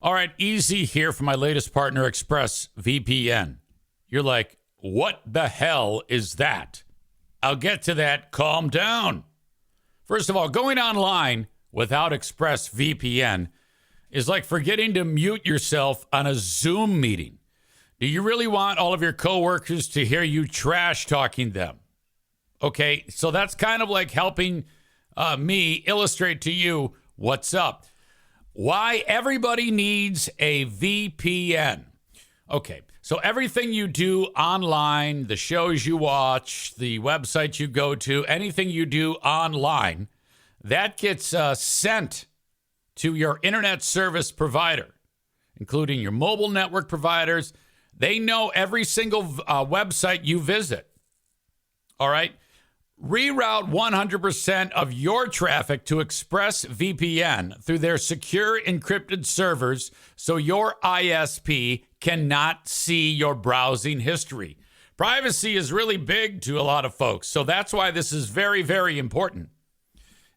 All right, easy here for my latest partner, ExpressVPN. You're like, what the hell is that? I'll get to that. Calm down. First of all, going online without ExpressVPN is like forgetting to mute yourself on a Zoom meeting. Do you really want all of your coworkers to hear you trash talking them? Okay, so that's kind of like helping me illustrate to you what's up. Why everybody needs a VPN. Okay, so everything you do online, the shows you watch, the websites you go to, anything you do online, that gets sent to your internet service provider, including your mobile network providers. They know every single website you visit. All right? Reroute 100% of your traffic to ExpressVPN through their secure encrypted servers so your ISP cannot see your browsing history. Privacy is really big to a lot of folks, so that's why this is very, very important.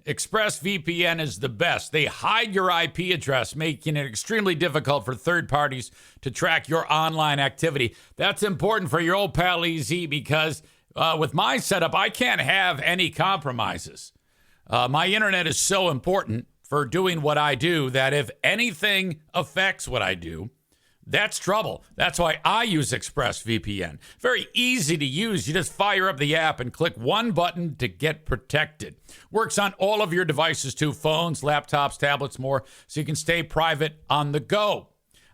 ExpressVPN is the best. They hide your IP address, making it extremely difficult for third parties to track your online activity. That's important for your old pal EZ because with my setup, I can't have any compromises. My internet is so important for doing what I do that if anything affects what I do, that's trouble. That's why I use ExpressVPN. Very easy to use. You just fire up the app and click one button to get protected. Works on all of your devices too, phones, laptops, tablets, more, so you can stay private on the go.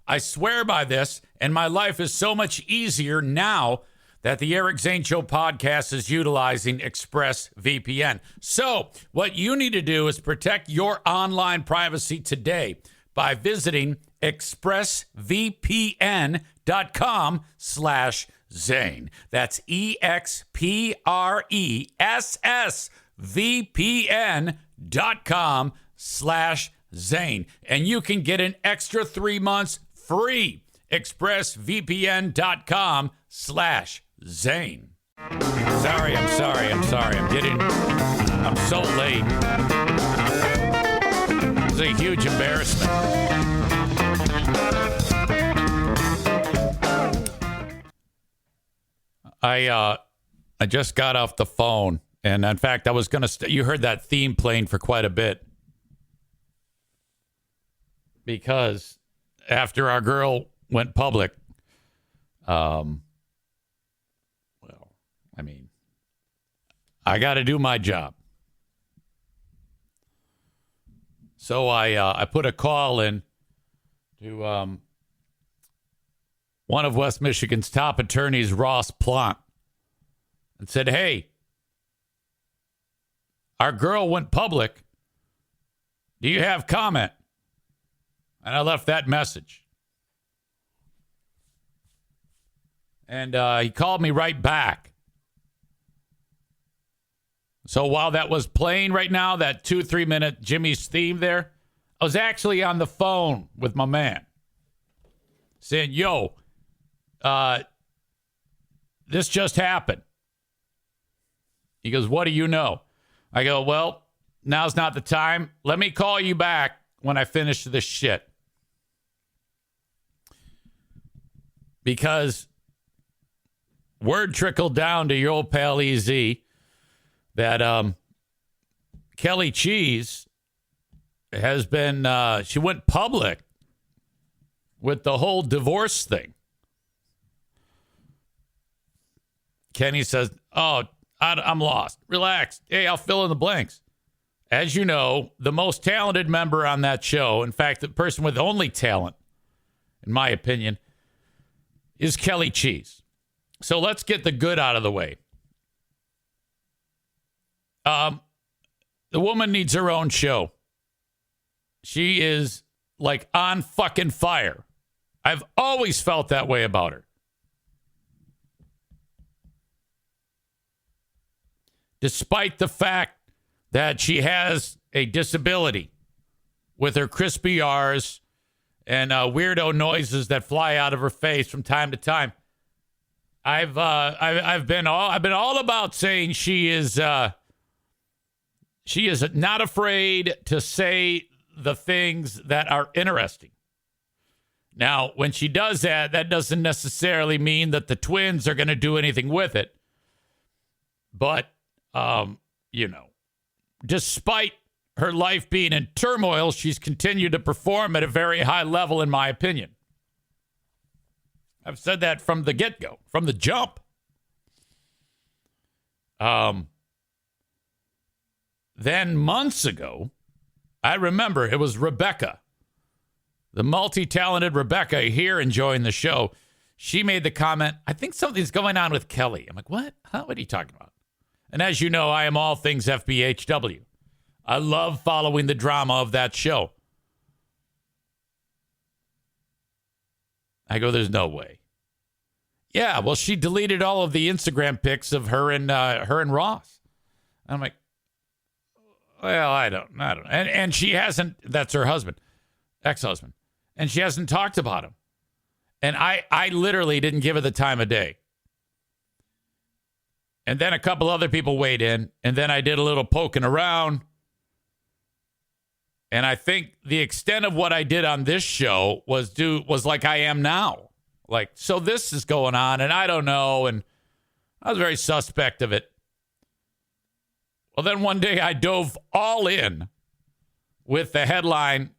I swear by this, and my life is so much easier now that the Eric Zane Show podcast is utilizing ExpressVPN. So what you need to do is protect your online privacy today by visiting expressvpn.com/Zane. That's expressvpn.com/Zane. And you can get an extra 3 months free. expressvpn.com/Zane. I'm sorry. I'm so late. It's a huge embarrassment. I just got off the phone, and in fact, I was going to you heard that theme playing for quite a bit. Because after our girl went public, I got to do my job. So I put a call in to one of West Michigan's top attorneys, Ross Plante, and said, hey, our girl went public. Do you have comment? And I left that message. And he called me right back. So while that was playing right now, that 2-3 minute Jimmy's theme there, I was actually on the phone with my man saying, yo, this just happened. He goes, what do you know? I go, well, now's not the time. Let me call you back when I finish this shit. Because word trickled down to your old pal EZ that Kelly Cheese has been, she went public with the whole divorce thing. Kenny says, oh, I'm lost. Relax. Hey, I'll fill in the blanks. As you know, the most talented member on that show, in fact, the person with only talent, in my opinion, is Kelly Cheese. So let's get the good out of the way. The woman needs her own show. She is like on fucking fire. I've always felt that way about her. Despite the fact that she has a disability with her crispy R's and weirdo noises that fly out of her face from time to time. I've been all about saying she is not afraid to say the things that are interesting. Now, when she does that, that doesn't necessarily mean that the twins are going to do anything with it. But, despite her life being in turmoil, she's continued to perform at a very high level, in my opinion. I've said that from the get-go, from the jump. Then months ago, I remember it was Rebecca, the multi-talented Rebecca here enjoying the show. She made the comment, I think something's going on with Kelly. I'm like, what? Huh? What are you talking about? And as you know, I am all things FBHW. I love following the drama of that show. I go, there's no way. Yeah, well, she deleted all of the Instagram pics of her and Ross. And I'm like, well, I don't know. And she hasn't, that's her husband, ex-husband. And she hasn't talked about him. And I literally didn't give her the time of day. And then a couple other people weighed in. And then I did a little poking around. And I think the extent of what I did on this show was like I am now. Like, so this is going on, and I don't know. And I was very suspect of it. Well, then one day I dove all in with the headline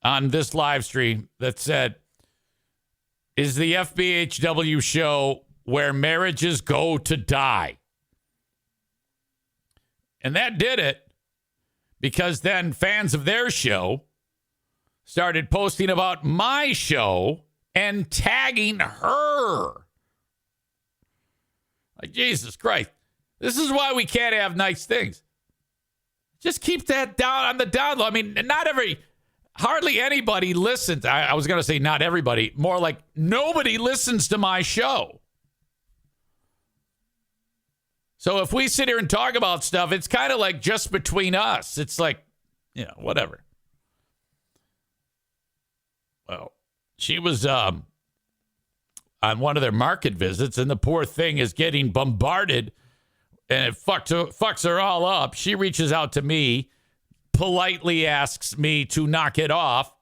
on this live stream that said, is the FBHW show where marriages go to die? And that did it, because then fans of their show started posting about my show and tagging her. Like, Jesus Christ. This is why we can't have nice things. Just keep that down on the down low. I mean, hardly anybody listens. I was going to say not everybody, more like nobody listens to my show. So if we sit here and talk about stuff, it's kind of like just between us. It's like, whatever. Well, she was on one of their market visits, and the poor thing is getting bombarded, and it fucks her all up. She reaches out to me, politely asks me to knock it off.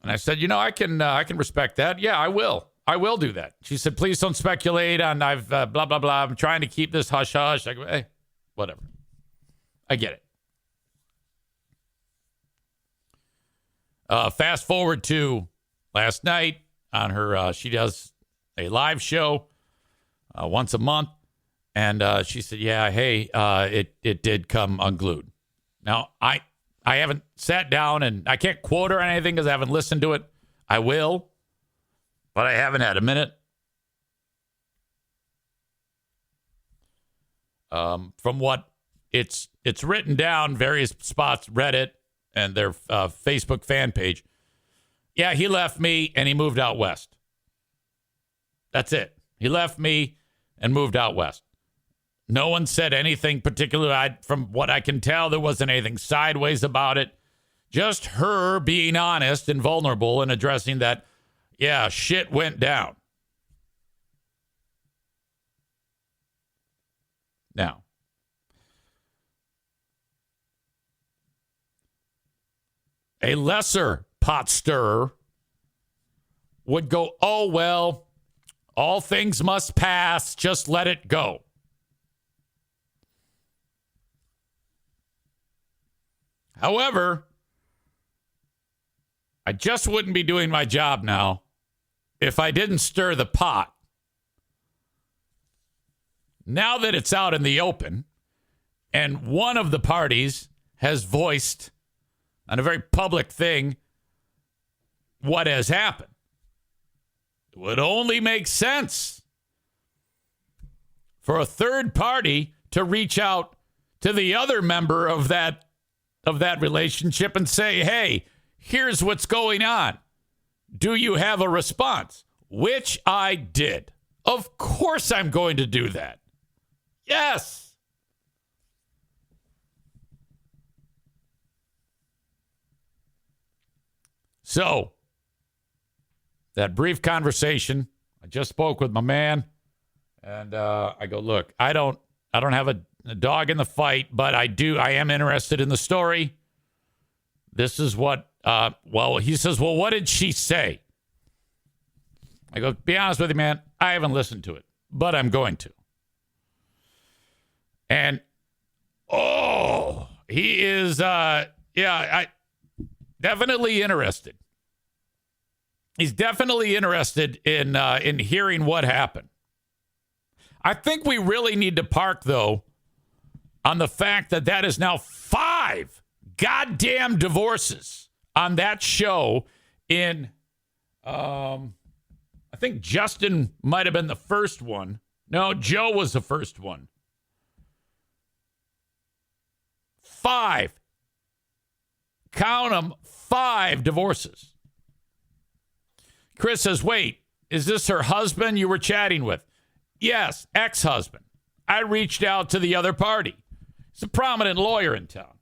And I said, I can respect that. Yeah, I will. I will do that. She said, please don't speculate on I've blah, blah, blah. I'm trying to keep this hush hush. I go, hey, whatever. I get it. Fast forward to last night on her, she does a live show once a month. And she said, yeah, hey, it did come unglued. Now, I haven't sat down, and I can't quote her on anything because I haven't listened to it. I will. But I haven't had a minute. From what it's written down, various spots, Reddit and their Facebook fan page. Yeah, he left me and he moved out west. That's it. He left me and moved out west. No one said anything particular. From what I can tell, there wasn't anything sideways about it. Just her being honest and vulnerable and addressing that. Yeah, shit went down. Now, a lesser pot stirrer would go, oh, well, all things must pass. Just let it go. However, I just wouldn't be doing my job now if I didn't stir the pot. Now that it's out in the open, and one of the parties has voiced on a very public thing what has happened, it would only make sense for a third party to reach out to the other member of that relationship and say, hey, here's what's going on. Do you have a response? Which I did. Of course I'm going to do that. Yes. So, that brief conversation, I just spoke with my man, and I go, look, I don't have a dog in the fight, but I am interested in the story. This is what Well, he says, well, what did she say? I go, be honest with you, man, I haven't listened to it, but I'm going to. And, he is, definitely interested. He's definitely interested in hearing what happened. I think we really need to park, though, on the fact that that is now 5 goddamn divorces on that show in, I think Justin might have been the first one. No, Joe was the first one. 5. Count them, 5 divorces. Chris says, wait, is this her husband you were chatting with? Yes, ex-husband. I reached out to the other party. He's a prominent lawyer in town.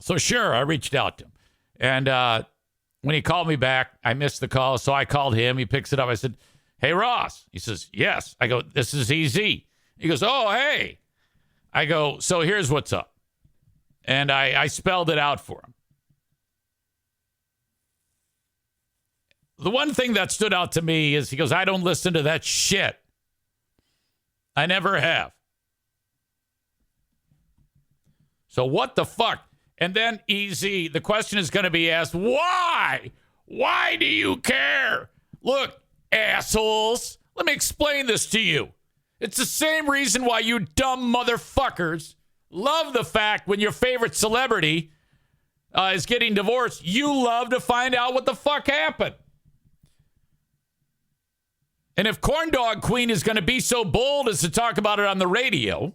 So sure, I reached out to him. And when he called me back, I missed the call, so I called him. He picks it up. I said, hey, Ross. He says, yes. I go, this is EZ. He goes, oh, hey. I go, so here's what's up. And I spelled it out for him. The one thing that stood out to me is he goes, I don't listen to that shit. I never have. So what the fuck? And then EZ, the question is going to be asked, why? Why do you care? Look, assholes, let me explain this to you. It's the same reason why you dumb motherfuckers love the fact when your favorite celebrity is getting divorced, you love to find out what the fuck happened. And if Corn Dog Queen is going to be so bold as to talk about it on the radio,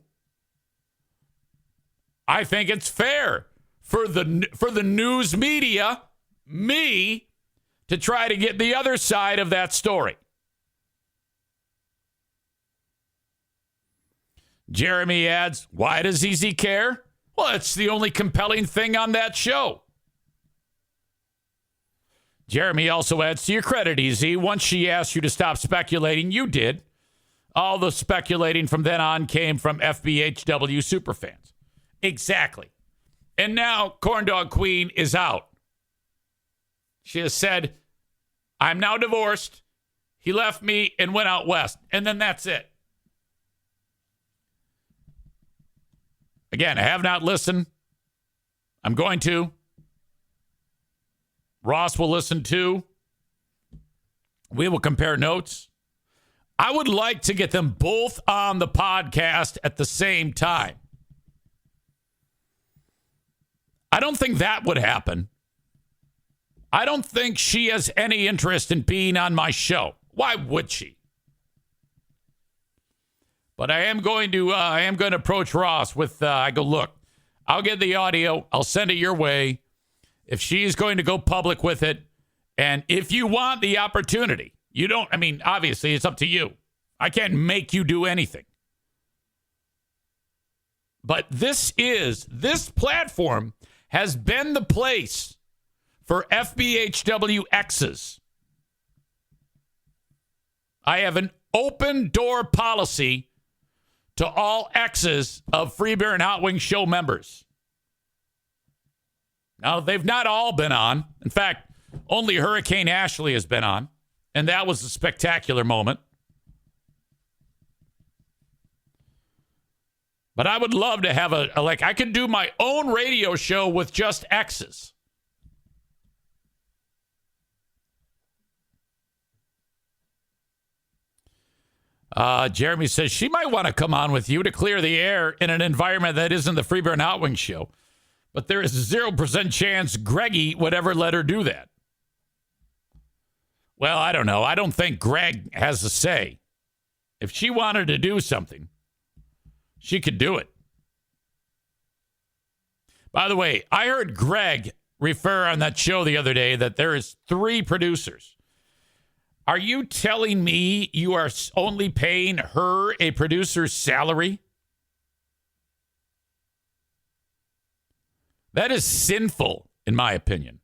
I think it's fair for the news media, me, to try to get the other side of that story. Jeremy adds, why does EZ care? Well, it's the only compelling thing on that show. Jeremy also adds, to your credit, EZ, once she asked you to stop speculating, you did. All the speculating from then on came from FBHW superfans. Exactly. And now Corn Dog Queen is out. She has said, I'm now divorced. He left me and went out west. And then that's it. Again, I have not listened. I'm going to. Ross will listen too. We will compare notes. I would like to get them both on the podcast at the same time. I don't think that would happen. I don't think she has any interest in being on my show. Why would she? But I am going to approach Ross with, I go, look, I'll get the audio. I'll send it your way. If she's going to go public with it, and if you want the opportunity, you don't, I mean, obviously it's up to you. I can't make you do anything. But this platform has been the place for FBHW exes. I have an open door policy to all exes of Free Beer and Hot Wings show members. Now, they've not all been on. In fact, only Hurricane Ashley has been on, and that was a spectacular moment. But I would love to have I could do my own radio show with just exes. Jeremy says she might want to come on with you to clear the air in an environment that isn't the Free Beer and Hot Wings show. But there is a 0% chance Greggy would ever let her do that. Well, I don't know. I don't think Greg has a say. If she wanted to do something, she could do it. By the way, I heard Greg refer on that show the other day that there is 3 producers. Are you telling me you are only paying her a producer's salary? That is sinful, in my opinion.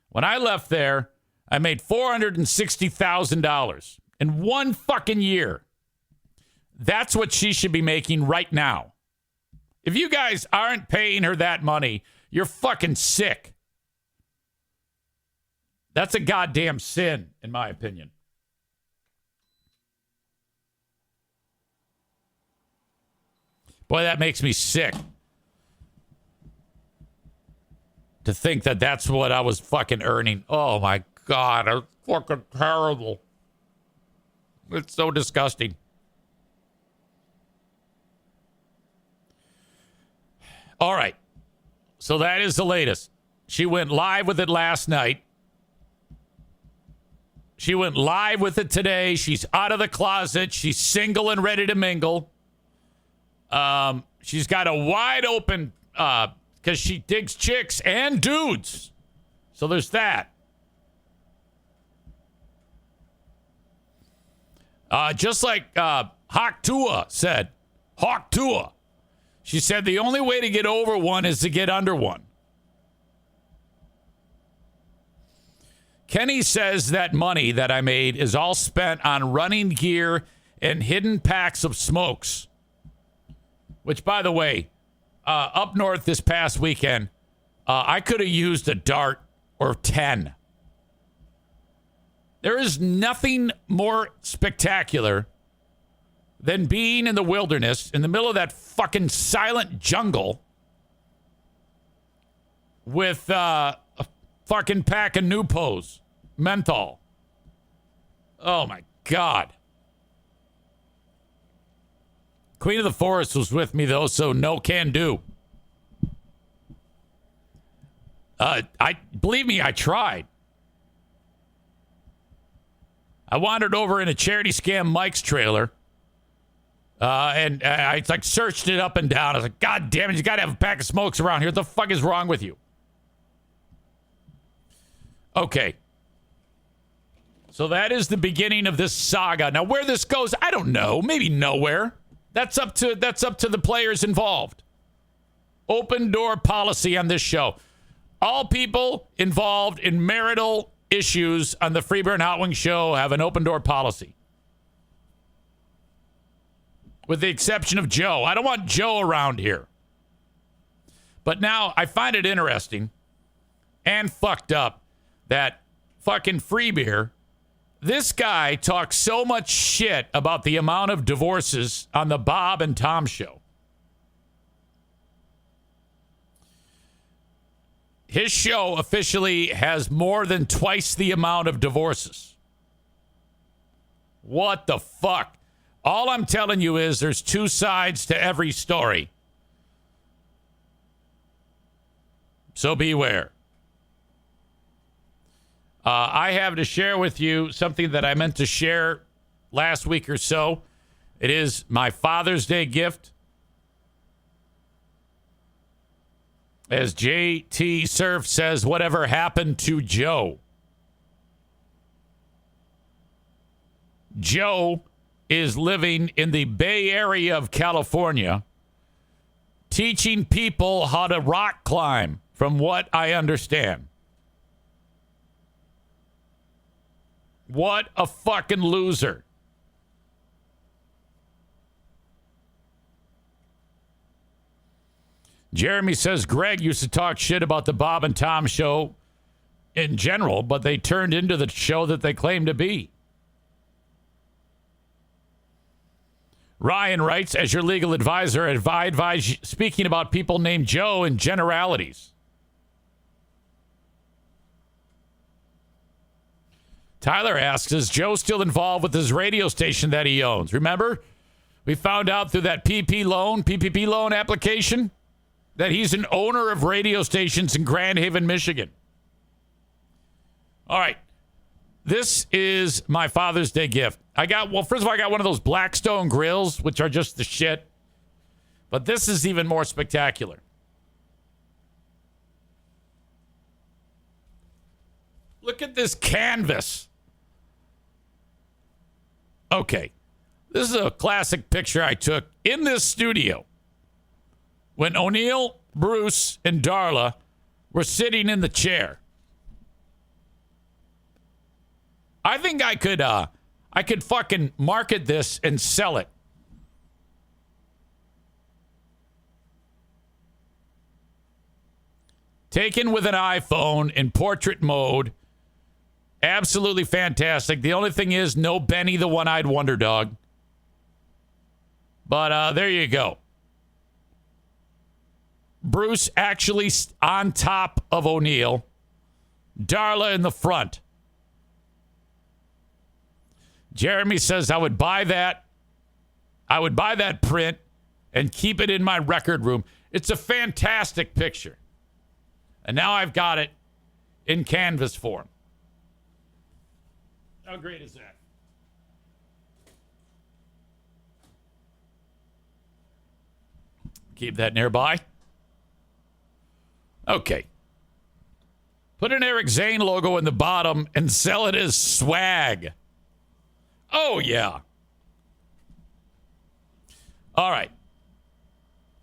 When I left there, I made $460,000 in one fucking year. That's what she should be making right now. If you guys aren't paying her that money, you're fucking sick. That's a goddamn sin, in my opinion. Boy, that makes me sick. To think that that's what I was fucking earning. Oh, my God. It's fucking terrible. It's so disgusting. All right. So that is the latest. She went live with it last night. She went live with it today. She's out of the closet. She's single and ready to mingle. She's got a wide open, because she digs chicks and dudes. So there's that. Just like Hawk Tua said. Hawk Tua. She said the only way to get over one is to get under one. Kenny says that money that I made is all spent on running gear and hidden packs of smokes. Which, by the way, up north this past weekend, I could have used a dart or 10. There is nothing more spectacular than being in the wilderness in the middle of that fucking silent jungle with a fucking pack of Newpos, menthol. Oh, my God. Queen of the Forest was with me, though, so no can do. Believe me, I tried. I wandered over in a charity scam Mike's trailer, and I like searched it up and down. I was like, God damn it, you got to have a pack of smokes around here. What the fuck is wrong with you? Okay. So that is the beginning of this saga. Now, where this goes, I don't know. Maybe nowhere. That's up to the players involved. Open door policy on this show. All people involved in marital issues on the Freeburn Hot Wing Show have an open door policy. With the exception of Joe. I don't want Joe around here. But now I find it interesting and fucked up that fucking Free Beer, this guy talks so much shit about the amount of divorces on the Bob and Tom show. His show officially has more than twice the amount of divorces. What the fuck? All I'm telling you is there's two sides to every story. So beware. I have to share with you something that I meant to share last week or so. It is my Father's Day gift. As JT Surf says, whatever happened to Joe? Joe is living in the Bay Area of California, teaching people how to rock climb, from what I understand. What a fucking loser. Jeremy says Greg used to talk shit about the Bob and Tom show in general, but they turned into the show that they claim to be. Ryan writes, as your legal advisor, I advise speaking about people named Joe in generalities. Tyler asks, is Joe still involved with his radio station that he owns? Remember, we found out through that PPP loan application that he's an owner of radio stations in Grand Haven, Michigan. All right. This is my Father's Day gift. First of all, I got one of those Blackstone grills, which are just the shit. But this is even more spectacular. Look at this canvas. Okay. This is a classic picture I took in this studio when O'Neill, Bruce, and Darla were sitting in the chair. I think I could fucking market this and sell it Taken with an iPhone in portrait mode. Absolutely fantastic. The only thing is, no Benny the One-Eyed Wonder Dog. But there you go. Bruce actually on top of O'Neill. Darla in the front. Jeremy says, I would buy that. I would buy that print and keep it in my record room. It's a fantastic picture. And now I've got it in canvas form. How great is that? Keep that nearby. Okay. Put an Eric Zane logo in the bottom and sell it as swag. Oh, yeah. All right.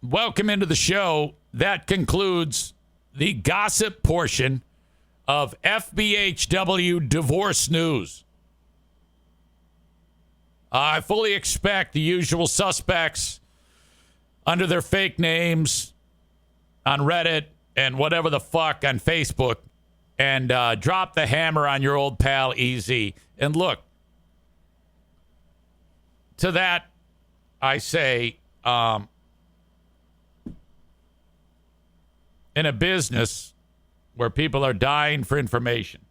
Welcome into the show. That concludes the gossip portion of FBHW divorce news. I fully expect the usual suspects under their fake names on Reddit and whatever the fuck on Facebook and drop the hammer on your old pal EZ. And look, to that, I say, in a business where people are dying for information,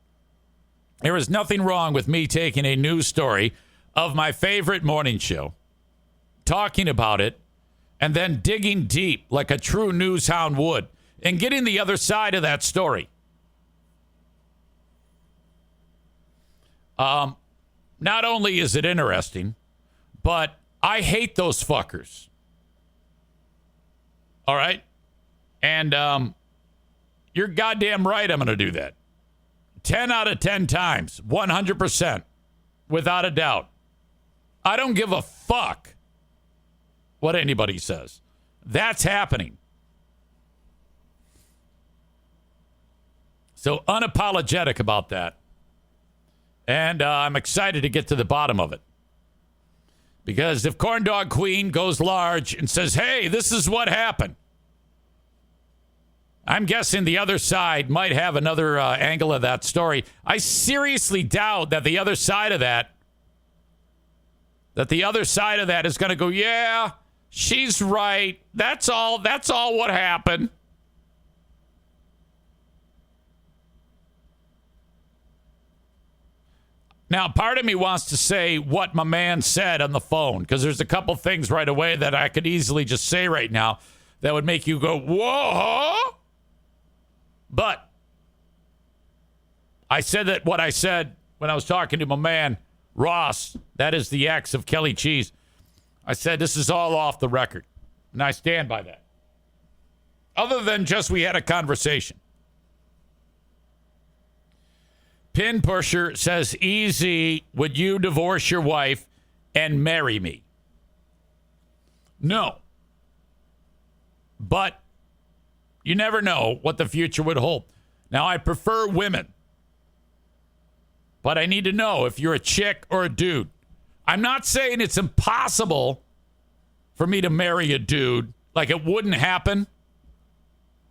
there is nothing wrong with me taking a news story of my favorite morning show, talking about it, and then digging deep like a true news hound would and getting the other side of that story. Not only is it interesting, but I hate those fuckers. All right? And you're goddamn right I'm going to do that. 10 out of 10 times. 100%. Without a doubt. I don't give a fuck what anybody says. That's happening. So unapologetic about that. And I'm excited to get to the bottom of it. Because if Corn Dog Queen goes large and says, hey, this is what happened, I'm guessing the other side might have another angle of that story. I seriously doubt that the other side of that is going to go, yeah, she's right. That's all what happened. Now, part of me wants to say what my man said on the phone, because there's a couple things right away that I could easily just say right now that would make you go, whoa. But I said that what I said when I was talking to my man, Ross, that is the ex of Kelly Cheese. I said this is all off the record, and I stand by that. Other than just we had a conversation. Pin Pusher says, easy, would you divorce your wife and marry me? No. But you never know what the future would hold. Now, I prefer women. But I need to know if you're a chick or a dude. I'm not saying it's impossible for me to marry a dude. Like, it wouldn't happen.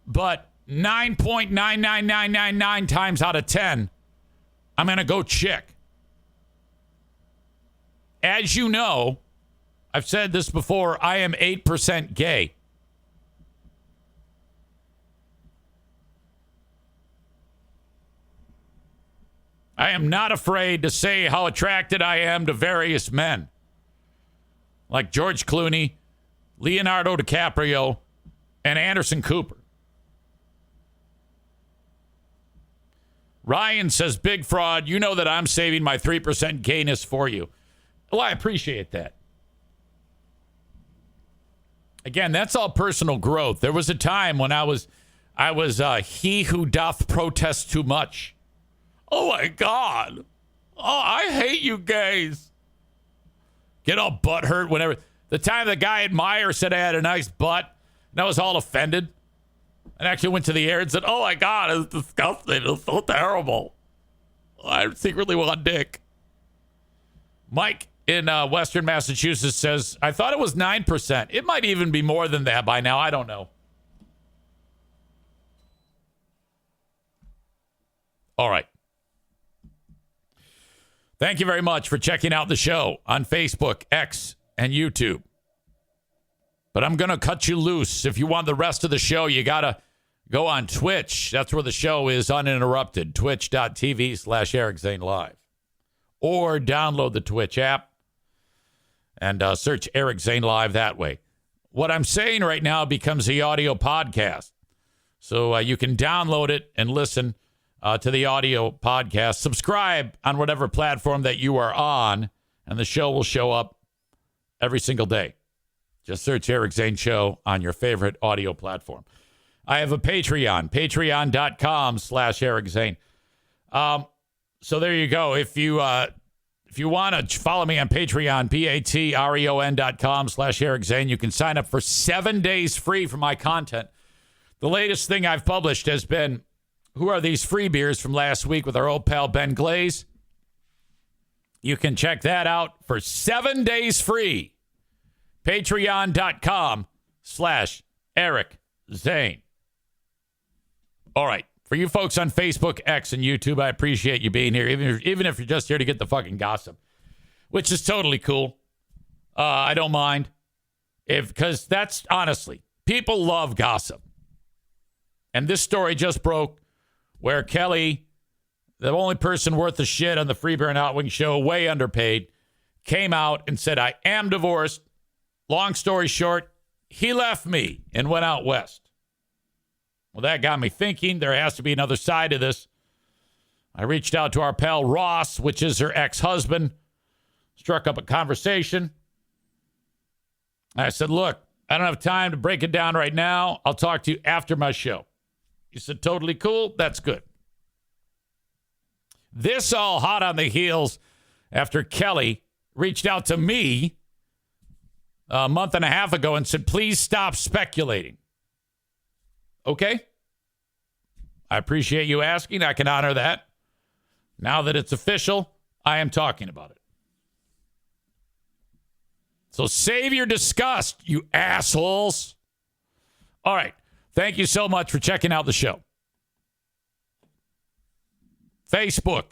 But 9.99999 times out of 10, I'm going to go chick. As you know, I've said this before, I am 8% gay. I am not afraid to say how attracted I am to various men. Like George Clooney, Leonardo DiCaprio, and Anderson Cooper. Ryan says, big fraud, you know that I'm saving my 3% gayness for you. Well, I appreciate that. Again, that's all personal growth. There was a time when I was he who doth protest too much. Oh, my God. Oh, I hate you gays. Get all butthurt whenever. The time the guy at Meyer said I had a nice butt, and I was all offended. And actually went to the air and said, oh, my God, it's disgusting. It's so terrible. I secretly want dick. Mike in Western Massachusetts says, I thought it was 9%. It might even be more than that by now. I don't know. All right. Thank you very much for checking out the show on Facebook, X, and YouTube. But I'm going to cut you loose. If you want the rest of the show, you got to go on Twitch. That's where the show is uninterrupted. Twitch.tv/Eric Zane Live. Or download the Twitch app and search Eric Zane Live that way. What I'm saying right now becomes the audio podcast. So you can download it and listen to the audio podcast. Subscribe on whatever platform that you are on, and the show will show up every single day. Just search Eric Zane Show on your favorite audio platform. I have a Patreon, patreon.com/Eric Zane. So there you go. If you want to follow me on Patreon, patreon.com/Eric Zane, you can sign up for 7 days free for my content. The latest thing I've published has been, who are these free beers from last week with our old pal Ben Glaze? You can check that out for 7 days free. Patreon.com/Eric Zane. All right. For you folks on Facebook, X, and YouTube, I appreciate you being here, even if you're just here to get the fucking gossip, which is totally cool. I don't mind. Because that's, honestly, people love gossip. And this story just broke where Kelly, the only person worth a shit on the Free Beer and Hot Wing show, way underpaid, came out and said, I am divorced. Long story short, he left me and went out west. Well, that got me thinking there has to be another side to this. I reached out to our pal Ross, which is her ex-husband, struck up a conversation. I said, look, I don't have time to break it down right now. I'll talk to you after my show. He said, totally cool. That's good. This all hot on the heels after Kelly reached out to me a month and a half ago and said, please stop speculating. Okay? I appreciate you asking. I can honor that. Now that it's official, I am talking about it. So save your disgust, you assholes. All right. Thank you so much for checking out the show. Facebook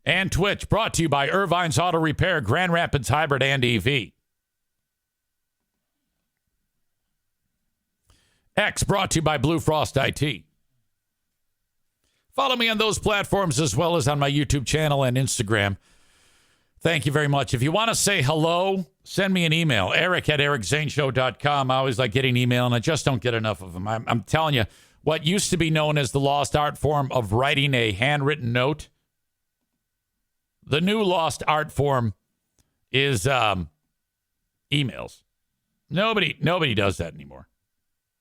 and Twitch brought to you by Irvine's Auto Repair, Grand Rapids Hybrid and EV. X brought to you by Blue Frost IT. Follow me on those platforms as well as on my YouTube channel and Instagram. Thank you very much. If you want to say hello, send me an email, eric@ericzaneshow.com. I always like getting email, and I just don't get enough of them. I'm telling you, what used to be known as the lost art form of writing a handwritten note, the new lost art form is emails. Nobody does that anymore.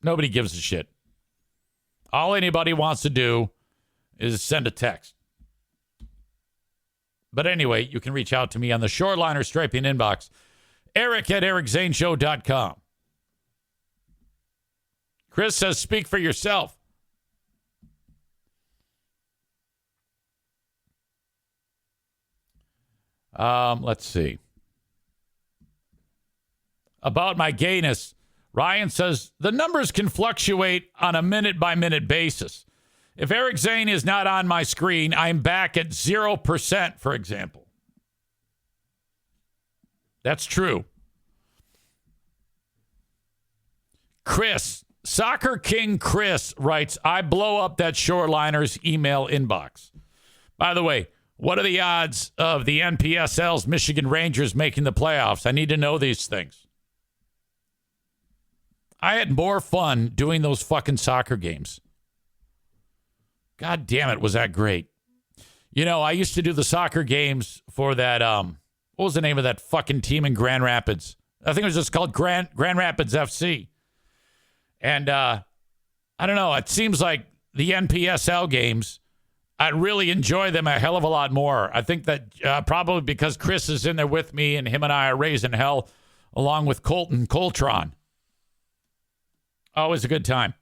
Nobody gives a shit. All anybody wants to do is send a text. But anyway, you can reach out to me on the Shoreliner Striping inbox, eric@ericzaneshow.com. Chris says, speak for yourself. Let's see. About my gayness, Ryan says, the numbers can fluctuate on a minute-by-minute basis. If Eric Zane is not on my screen, I'm back at 0%, for example. That's true. Chris, Soccer King Chris writes, I blow up that Shoreliner's email inbox. By the way, what are the odds of the NPSL's Michigan Rangers making the playoffs? I need to know these things. I had more fun doing those fucking soccer games. God damn it, was that great. You know, I used to do the soccer games for that, what was the name of that fucking team in Grand Rapids? I think it was just called Grand Rapids FC. And I don't know, it seems like the NPSL games, I really enjoy them a hell of a lot more. I think that probably because Chris is in there with me and him and I are raising hell along with Colton Coltron. Always a good time.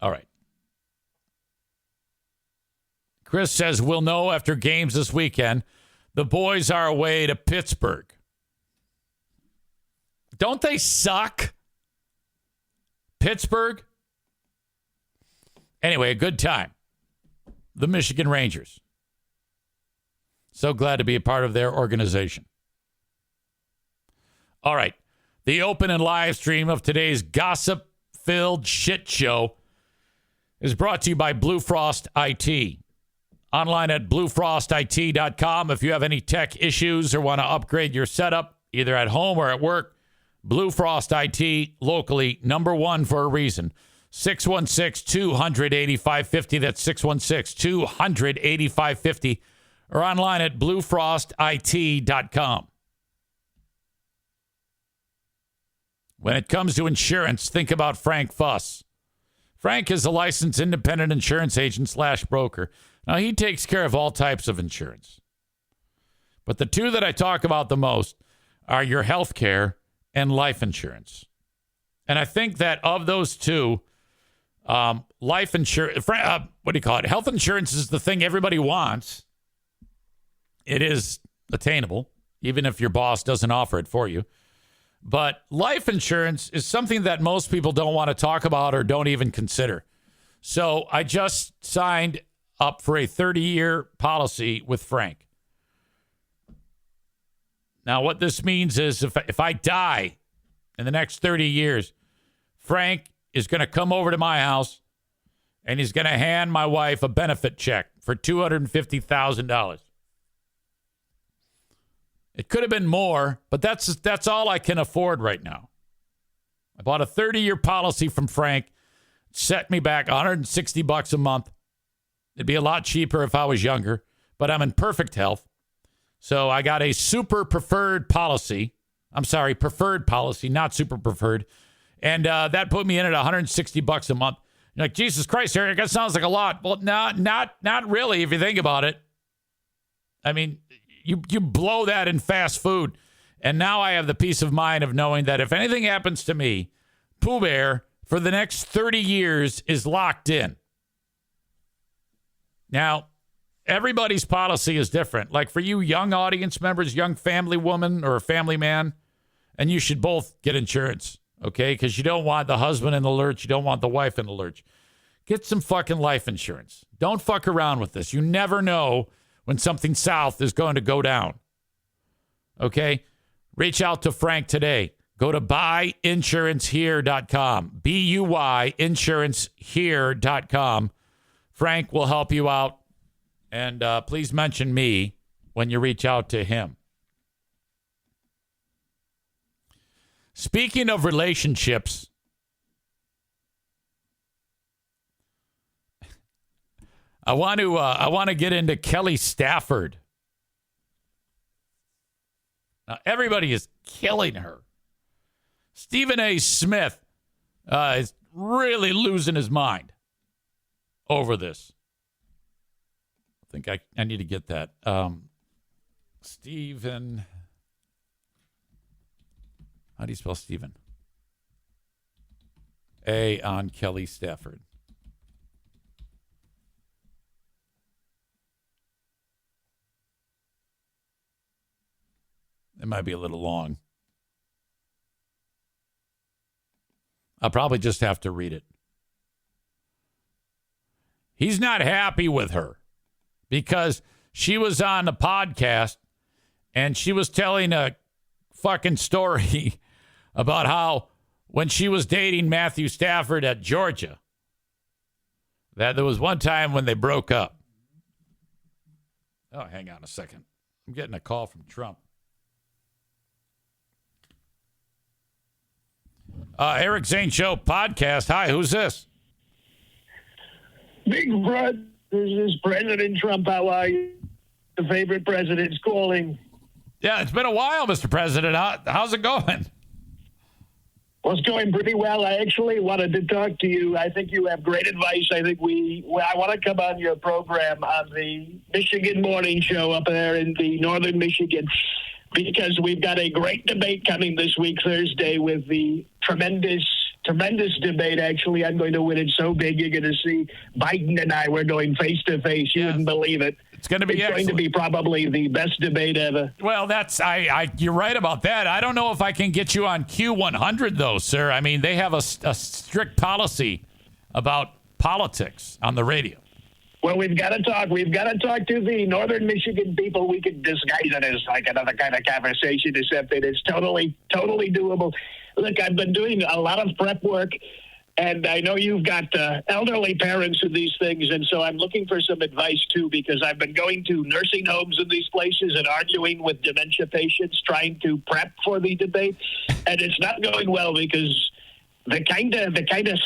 All right. Chris says, we'll know after games this weekend. The boys are away to Pittsburgh. Don't they suck? Pittsburgh? Anyway, a good time. the Michigan Rangers. So glad to be a part of their organization. All right. The open and live stream of today's gossip-filled shit show is brought to you by Blue Frost IT. Online at bluefrostit.com. If you have any tech issues or want to upgrade your setup, either at home or at work, Blue Frost IT, locally, number one for a reason. 616-200-8550. That's 616-200-8550. Or online at bluefrostit.com. When it comes to insurance, think about Frank Fuss. Frank is a licensed independent insurance agent / broker. Now, he takes care of all types of insurance. But the two that I talk about the most are your health care and life insurance. And I think that of those two, life insurance, health insurance is the thing everybody wants. It is attainable, even if your boss doesn't offer it for you. But life insurance is something that most people don't want to talk about or don't even consider. So I just signed up for a 30-year policy with Frank. Now, what this means is if I die in the next 30 years, Frank is going to come over to my house and he's going to hand my wife a benefit check for $250,000. It could have been more, but that's all I can afford right now. I bought a 30-year policy from Frank. It set me back $160 a month. It'd be a lot cheaper if I was younger, but I'm in perfect health. So I got a super preferred policy. I'm sorry, preferred policy, not super preferred. And that put me in at $160 a month. You're like, Jesus Christ, Eric, that sounds like a lot. Well, not really if you think about it. I mean, you blow that in fast food. And now I have the peace of mind of knowing that if anything happens to me, Pooh Bear for the next 30 years is locked in. Now, everybody's policy is different. Like for you young audience members, young family woman or family man, and you should both get insurance, okay? Because you don't want the husband in the lurch. You don't want the wife in the lurch. Get some fucking life insurance. Don't fuck around with this. You never know when something south is going to go down. Okay? Reach out to Frank today. Go to buyinsurancehere.com. BUY insurancehere.com. Frank will help you out. And please mention me when you reach out to him. Speaking of relationships, I want to get into Kelly Stafford. Now, everybody is killing her. Stephen A. Smith is really losing his mind over this. I think I need to get that. Stephen. How do you spell Stephen? A on Kelly Stafford. It might be a little long. I'll probably just have to read it. He's not happy with her because she was on the podcast and she was telling a fucking story about how when she was dating Matthew Stafford at Georgia, that there was one time when they broke up. Oh, hang on a second. I'm getting a call from Trump. Eric Zane Show podcast. Hi, who's this? Big Brother, this is President Trump. How are you? The favorite president's calling. Yeah, it's been a while, Mr. President. How's it going? Well, it's going pretty well. I actually wanted to talk to you. I think you have great advice. I want to come on your program on the Michigan Morning Show up there in the northern Michigan, because we've got a great debate coming this week, Thursday, with the tremendous debate. Actually, I'm going to win it so big you're going to see Biden and I, we're going face to face. You wouldn't believe it. It's going to be going to be probably the best debate ever. Well, you're right about that. I don't know if I can get you on Q100 though, sir. I mean, they have a strict policy about politics on the radio. Well, we've got to talk. We've got to talk to the Northern Michigan people. We could disguise it as like another kind of conversation or something. It's totally doable. Look, I've been doing a lot of prep work, and I know you've got elderly parents in these things, and so I'm looking for some advice, too, because I've been going to nursing homes in these places and arguing with dementia patients, trying to prep for the debate, and it's not going well because they're kind of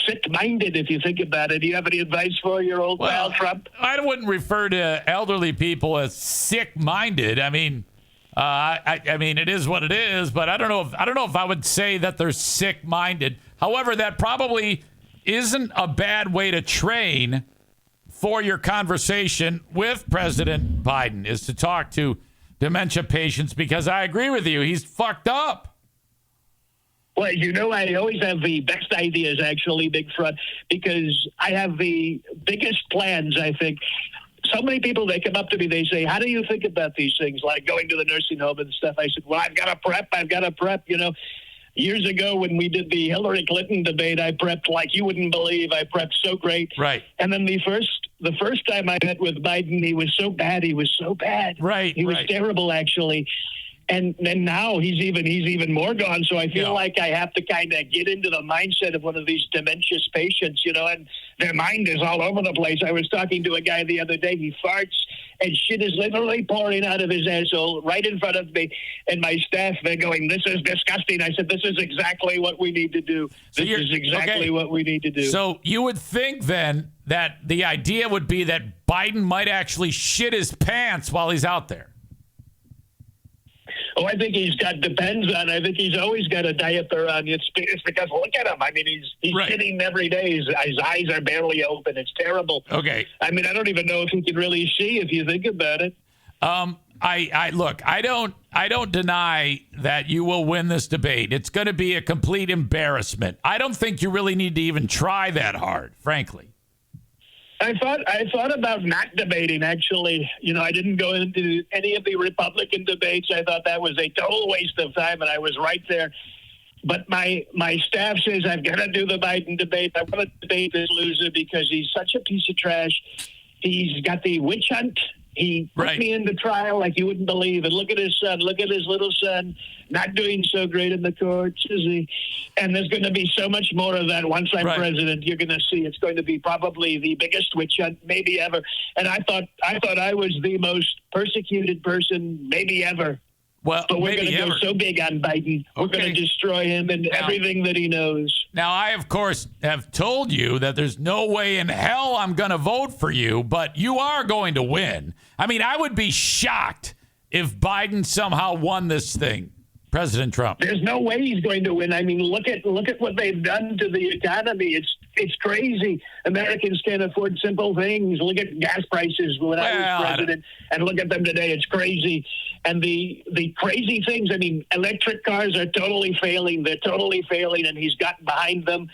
sick-minded, if you think about it. Do you have any advice for your old pal, Trump? I wouldn't refer to elderly people as sick-minded. I mean, I mean, it is what it is, but I don't know if I would say that they're sick-minded. However, that probably isn't a bad way to train for your conversation with President Biden, is to talk to dementia patients, because I agree with you. He's fucked up. Well, I always have the best ideas, actually, Big Front, because I have the biggest plans, I think. So many people, they come up to me, they say, how do you think about these things, like going to the nursing home and stuff? I said, well, I've got to prep. Years ago when we did the Hillary Clinton debate, I prepped like you wouldn't believe. I prepped so great. Right. And then the first time I met with Biden, he was so bad. Right. He was terrible, actually. And then now he's even more gone. So I feel like I have to kind of get into the mindset of one of these dementia patients, and their mind is all over the place. I was talking to a guy the other day. He farts and shit is literally pouring out of his asshole right in front of me. And my staff, they're going, this is disgusting. I said, this is exactly what we need to do. This is exactly what we need to do. So you would think then that the idea would be that Biden might actually shit his pants while he's out there. Oh, I think he's got Depends on. I think he's always got a diaper on. It's because look at him. I mean, he's sitting every day. His eyes are barely open. It's terrible. Okay. I mean, I don't even know if he can really see if you think about it. I don't deny that you will win this debate. It's going to be a complete embarrassment. I don't think you really need to even try that hard, frankly. I thought about not debating, actually. I didn't go into any of the Republican debates. I thought that was a total waste of time, and I was right there. But my staff says I've got to do the Biden debate. I want to debate this loser because he's such a piece of trash. He's got the witch hunt. He put me into trial like you wouldn't believe. And look at his son. Look at his little son. Not doing so great in the courts, is he? And there's going to be so much more of that once I'm president. You're going to see it's going to be probably the biggest witch hunt maybe ever. And I thought I was the most persecuted person maybe ever. Well, but we're going to go so big on Biden. We're going to destroy him and everything that he knows. Now, I, of course, have told you that there's no way in hell I'm going to vote for you, but you are going to win. I mean, I would be shocked if Biden somehow won this thing, President Trump. There's no way he's going to win. I mean, look at what they've done to the economy. It's crazy. Americans can't afford simple things. Look at gas prices when I was president, and look at them today. It's crazy. And the crazy things, I mean, electric cars are totally failing. They're totally failing, and he's gotten behind them.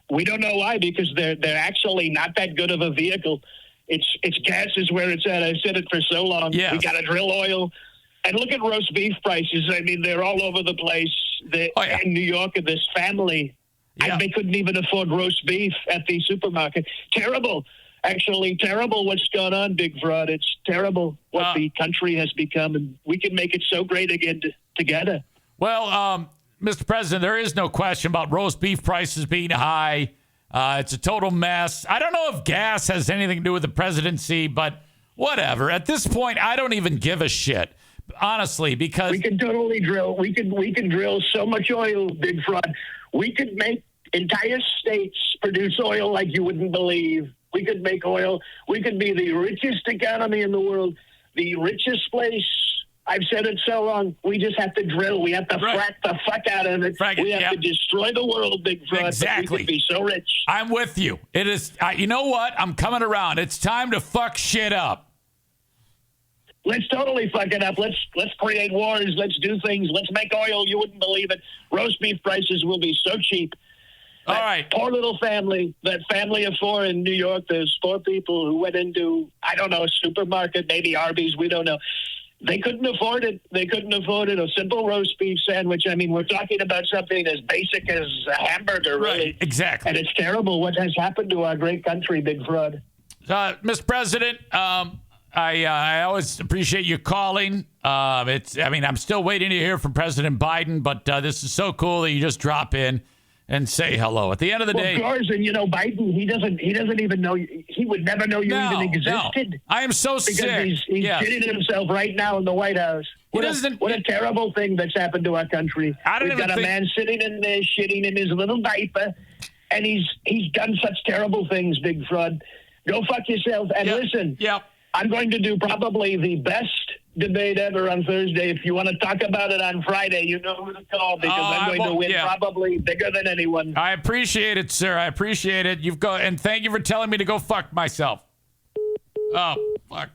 We don't know why, because they're actually not that good of a vehicle. It's gas is where it's at. I've said it for so long. Yes. We got to drill oil. And look at roast beef prices. I mean, they're all over the place. In New York, this family, they couldn't even afford roast beef at the supermarket. Terrible. Actually, terrible what's going on, Big Fraud. It's terrible what the country has become, and we can make it so great again together. Well, Mr. President, there is no question about roast beef prices being high. It's a total mess. I don't know if gas has anything to do with the presidency, but whatever. At this point, I don't even give a shit, honestly, because we can totally drill. We can drill so much oil, Big Fraud. We could make entire states produce oil like you wouldn't believe. We could make oil. We could be the richest economy in the world, the richest place. I've said it so long. We just have to drill. We have to frack the fuck out of it. We have to destroy the world, Big Fraud. Exactly. We could be so rich. I'm with you. It is. You know what? I'm coming around. It's time to fuck shit up. Let's totally fuck it up. Let's create wars. Let's do things. Let's make oil. You wouldn't believe it. Roast beef prices will be so cheap. All right. Poor little family, that family of four in New York, there's 4 people who went into, I don't know, a supermarket, maybe Arby's, we don't know. They couldn't afford it. They couldn't afford it. A simple roast beef sandwich. I mean, we're talking about something as basic as a hamburger, really. Right, exactly. And it's terrible what has happened to our great country, Big Fraud. Mr. President, I always appreciate you calling. I'm still waiting to hear from President Biden, but this is so cool that you just drop in and say hello. At the end of the day, of course, and Biden, he doesn't even know. He would never know you even existed. No. I am so sick. Because he's shitting himself right now in the White House. What a terrible thing that's happened to our country. We've got a man sitting in there shitting in his little diaper, and he's done such terrible things, big fraud. Go fuck yourself. And listen, I'm going to do probably the best debate ever on Thursday. If you want to talk about it on Friday, you know who to call because I'm going to win probably bigger than anyone. I appreciate it, sir. I appreciate it. And thank you for telling me to go fuck myself. Oh, fuck.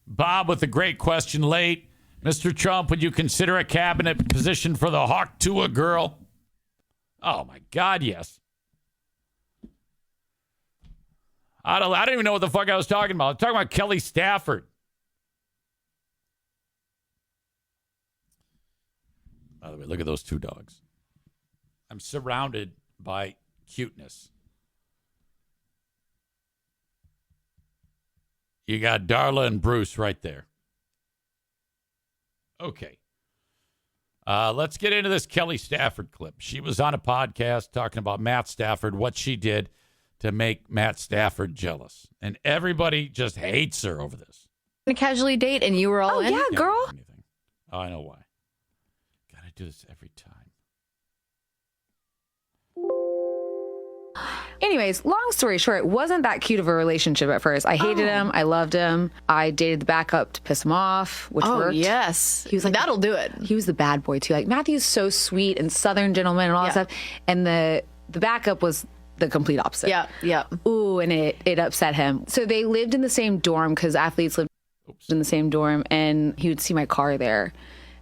Bob with a great question late. Mr. Trump, would you consider a cabinet position for the Hawk Tuah girl? Oh, my God, yes. I don't even know what the fuck I was talking about. I'm talking about Kelly Stafford. By the way, look at those two dogs. I'm surrounded by cuteness. You got Darla and Bruce right there. Okay. Let's get into this Kelly Stafford clip. She was on a podcast talking about Matt Stafford, what she did to make Matt Stafford jealous. And everybody just hates her over this. A casually date and you were all in? Yeah, girl. Oh, I know why. Gotta do this every time. Anyways, long story short, it wasn't that cute of a relationship at first. I hated him. I loved him. I dated the backup to piss him off, which worked. Yes. He was like, that'll do it. He was the bad boy too. Like Matthew's so sweet and Southern gentleman and all that stuff. And the backup was the complete opposite. Yeah. Ooh, and it upset him. So they lived in the same dorm because athletes lived in the same dorm, and he would see my car there.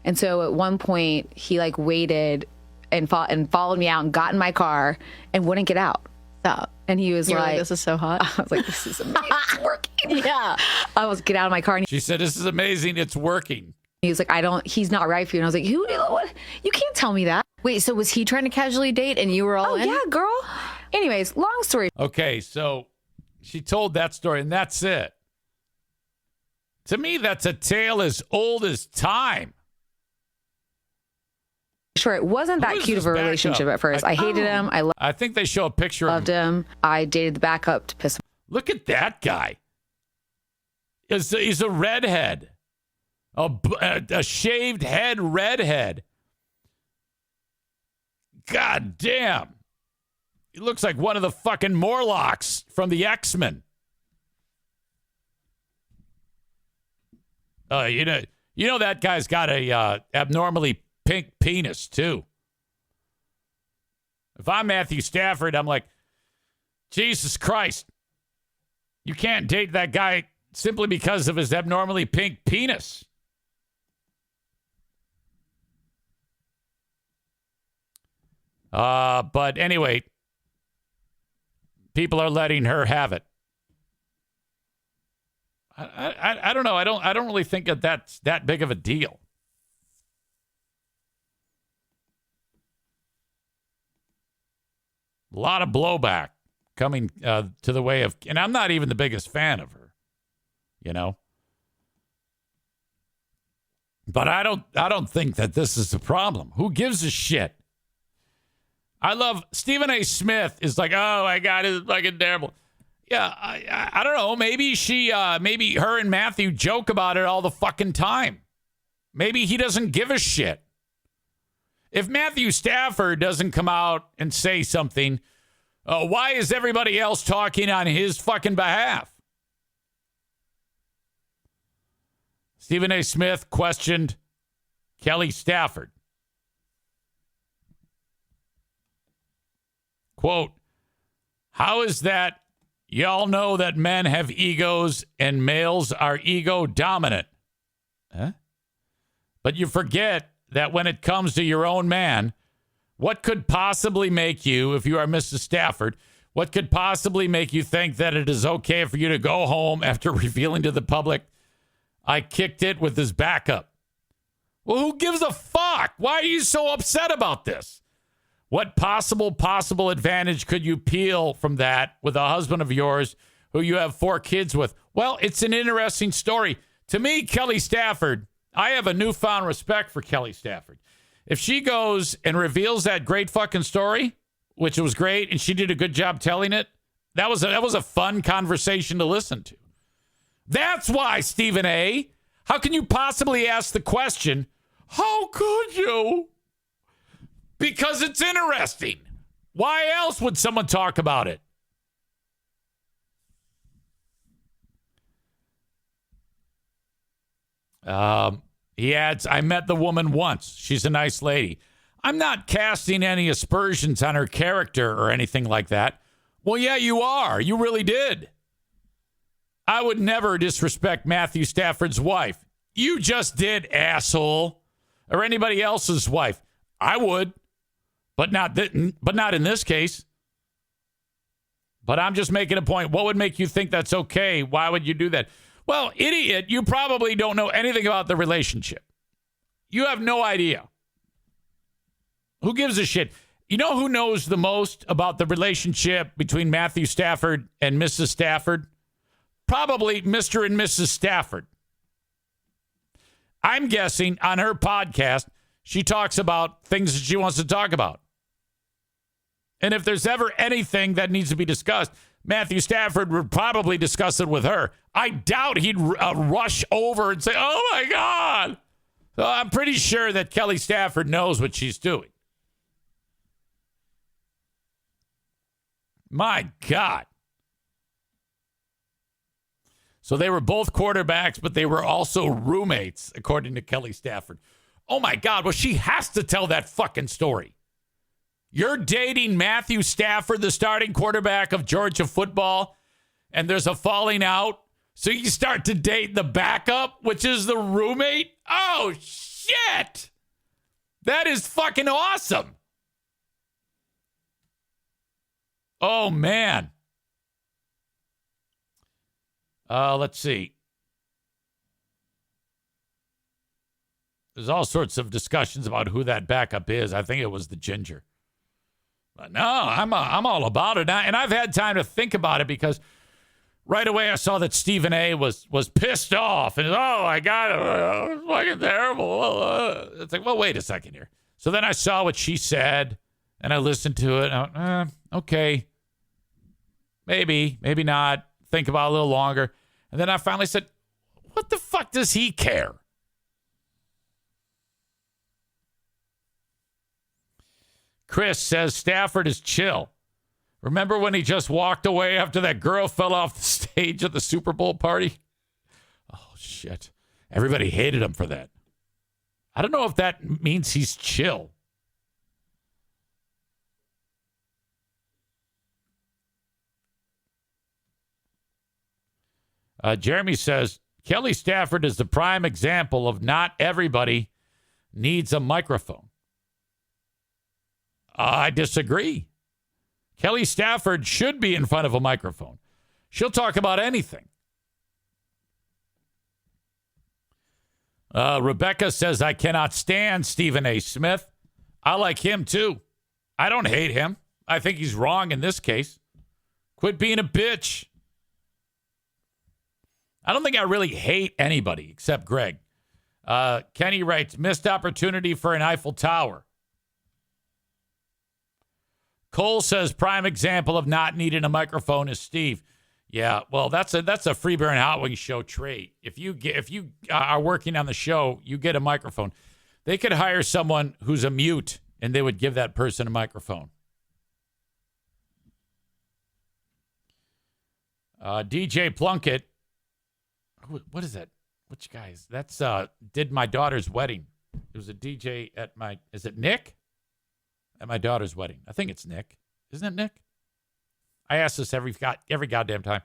And so at one point he like waited and followed me out and got in my car and wouldn't get out. Stop. And he was like, this is so hot. I was like, this is amazing. It's working. Yeah. I was get out of my car. And she said, this is amazing. It's working. He was like, he's not right for you. And I was like, what? You can't tell me that. Wait, so was he trying to casually date and you were all in? Yeah, girl. Anyways, long story. Okay, so she told that story and that's it. To me, that's a tale as old as time. Sure, it wasn't that cute of a relationship at first. I hated him. I think they show a picture loved of him. I dated the backup to piss him. Look at that guy. He's a redhead. A shaved head redhead. God damn. He looks like one of the fucking Morlocks from the X-Men. You know that guy's got a abnormally pink penis too. If I'm Matthew Stafford, I'm like, Jesus Christ. You can't date that guy simply because of his abnormally pink penis. But anyway, people are letting her have it. I don't know. I don't really think that's that big of a deal. A lot of blowback coming to the way of, and I'm not even the biggest fan of her, you know. But I don't think that this is the problem. Who gives a shit? I love Stephen A. Smith is like, oh my God, it's fucking terrible. Yeah, I don't know. Maybe maybe her and Matthew joke about it all the fucking time. Maybe he doesn't give a shit. If Matthew Stafford doesn't come out and say something, why is everybody else talking on his fucking behalf? Stephen A. Smith questioned Kelly Stafford. Quote, how is that y'all know that men have egos and males are ego dominant? Huh? But you forget that when it comes to your own man, what could possibly make you, if you are Mrs. Stafford, what could possibly make you think that it is okay for you to go home after revealing to the public, I kicked it with his backup? Well, who gives a fuck? Why are you so upset about this? What possible advantage could you peel from that with a husband of yours who you have 4 kids with? Well, it's an interesting story. To me, Kelly Stafford, I have a newfound respect for Kelly Stafford. If she goes and reveals that great fucking story, which was great, and she did a good job telling it, that was a fun conversation to listen to. That's why, Stephen A., how can you possibly ask the question, how could you? Because it's interesting. Why else would someone talk about it? He adds, I met the woman once. She's a nice lady. I'm not casting any aspersions on her character or anything like that. Well, yeah, you are. You really did. I would never disrespect Matthew Stafford's wife. You just did, asshole. Or anybody else's wife. I would. But not in this case. But I'm just making a point. What would make you think that's okay? Why would you do that? Well, idiot, you probably don't know anything about the relationship. You have no idea. Who gives a shit? You know who knows the most about the relationship between Matthew Stafford and Mrs. Stafford? Probably Mr. and Mrs. Stafford. I'm guessing on her podcast, she talks about things that she wants to talk about. And if there's ever anything that needs to be discussed, Matthew Stafford would probably discuss it with her. I doubt he'd rush over and say, oh, my God. So I'm pretty sure that Kelly Stafford knows what she's doing. My God. So they were both quarterbacks, but they were also roommates, according to Kelly Stafford. Oh, my God. Well, she has to tell that fucking story. You're dating Matthew Stafford, the starting quarterback of Georgia football, and there's a falling out. So you start to date the backup, which is the roommate? Oh, shit. That is fucking awesome. Oh, man. Let's see. There's all sorts of discussions about who that backup is. I think it was the ginger. But no, I'm all about it. And I've had time to think about it because right away I saw that Stephen A. was pissed off. And, oh, my God, it's fucking terrible. It's like, well, wait a second here. So then I saw what she said, and I listened to it. And I went, okay. Maybe not. Think about it a little longer. And then I finally said, what the fuck does he care? Chris says Stafford is chill. Remember when he just walked away after that girl fell off the stage at the Super Bowl party? Oh, shit. Everybody hated him for that. I don't know if that means he's chill. Jeremy says, Kelly Stafford is the prime example of not everybody needs a microphone. I disagree. Kelly Stafford should be in front of a microphone. She'll talk about anything. Rebecca says, I cannot stand Stephen A. Smith. I like him, too. I don't hate him. I think he's wrong in this case. Quit being a bitch. I don't think I really hate anybody except Greg. Kenny writes, missed opportunity for an Eiffel Tower. Cole says, prime example of not needing a microphone is Steve. Yeah, well, that's a Freeburn Hot Wings show trait. If you are working on the show, you get a microphone. They could hire someone who's a mute, and they would give that person a microphone. DJ Plunkett. What is that? Which guy is that's did my daughter's wedding. It was a DJ at is it Nick? At my daughter's wedding. I think it's Nick. Isn't it Nick? I ask this every goddamn time.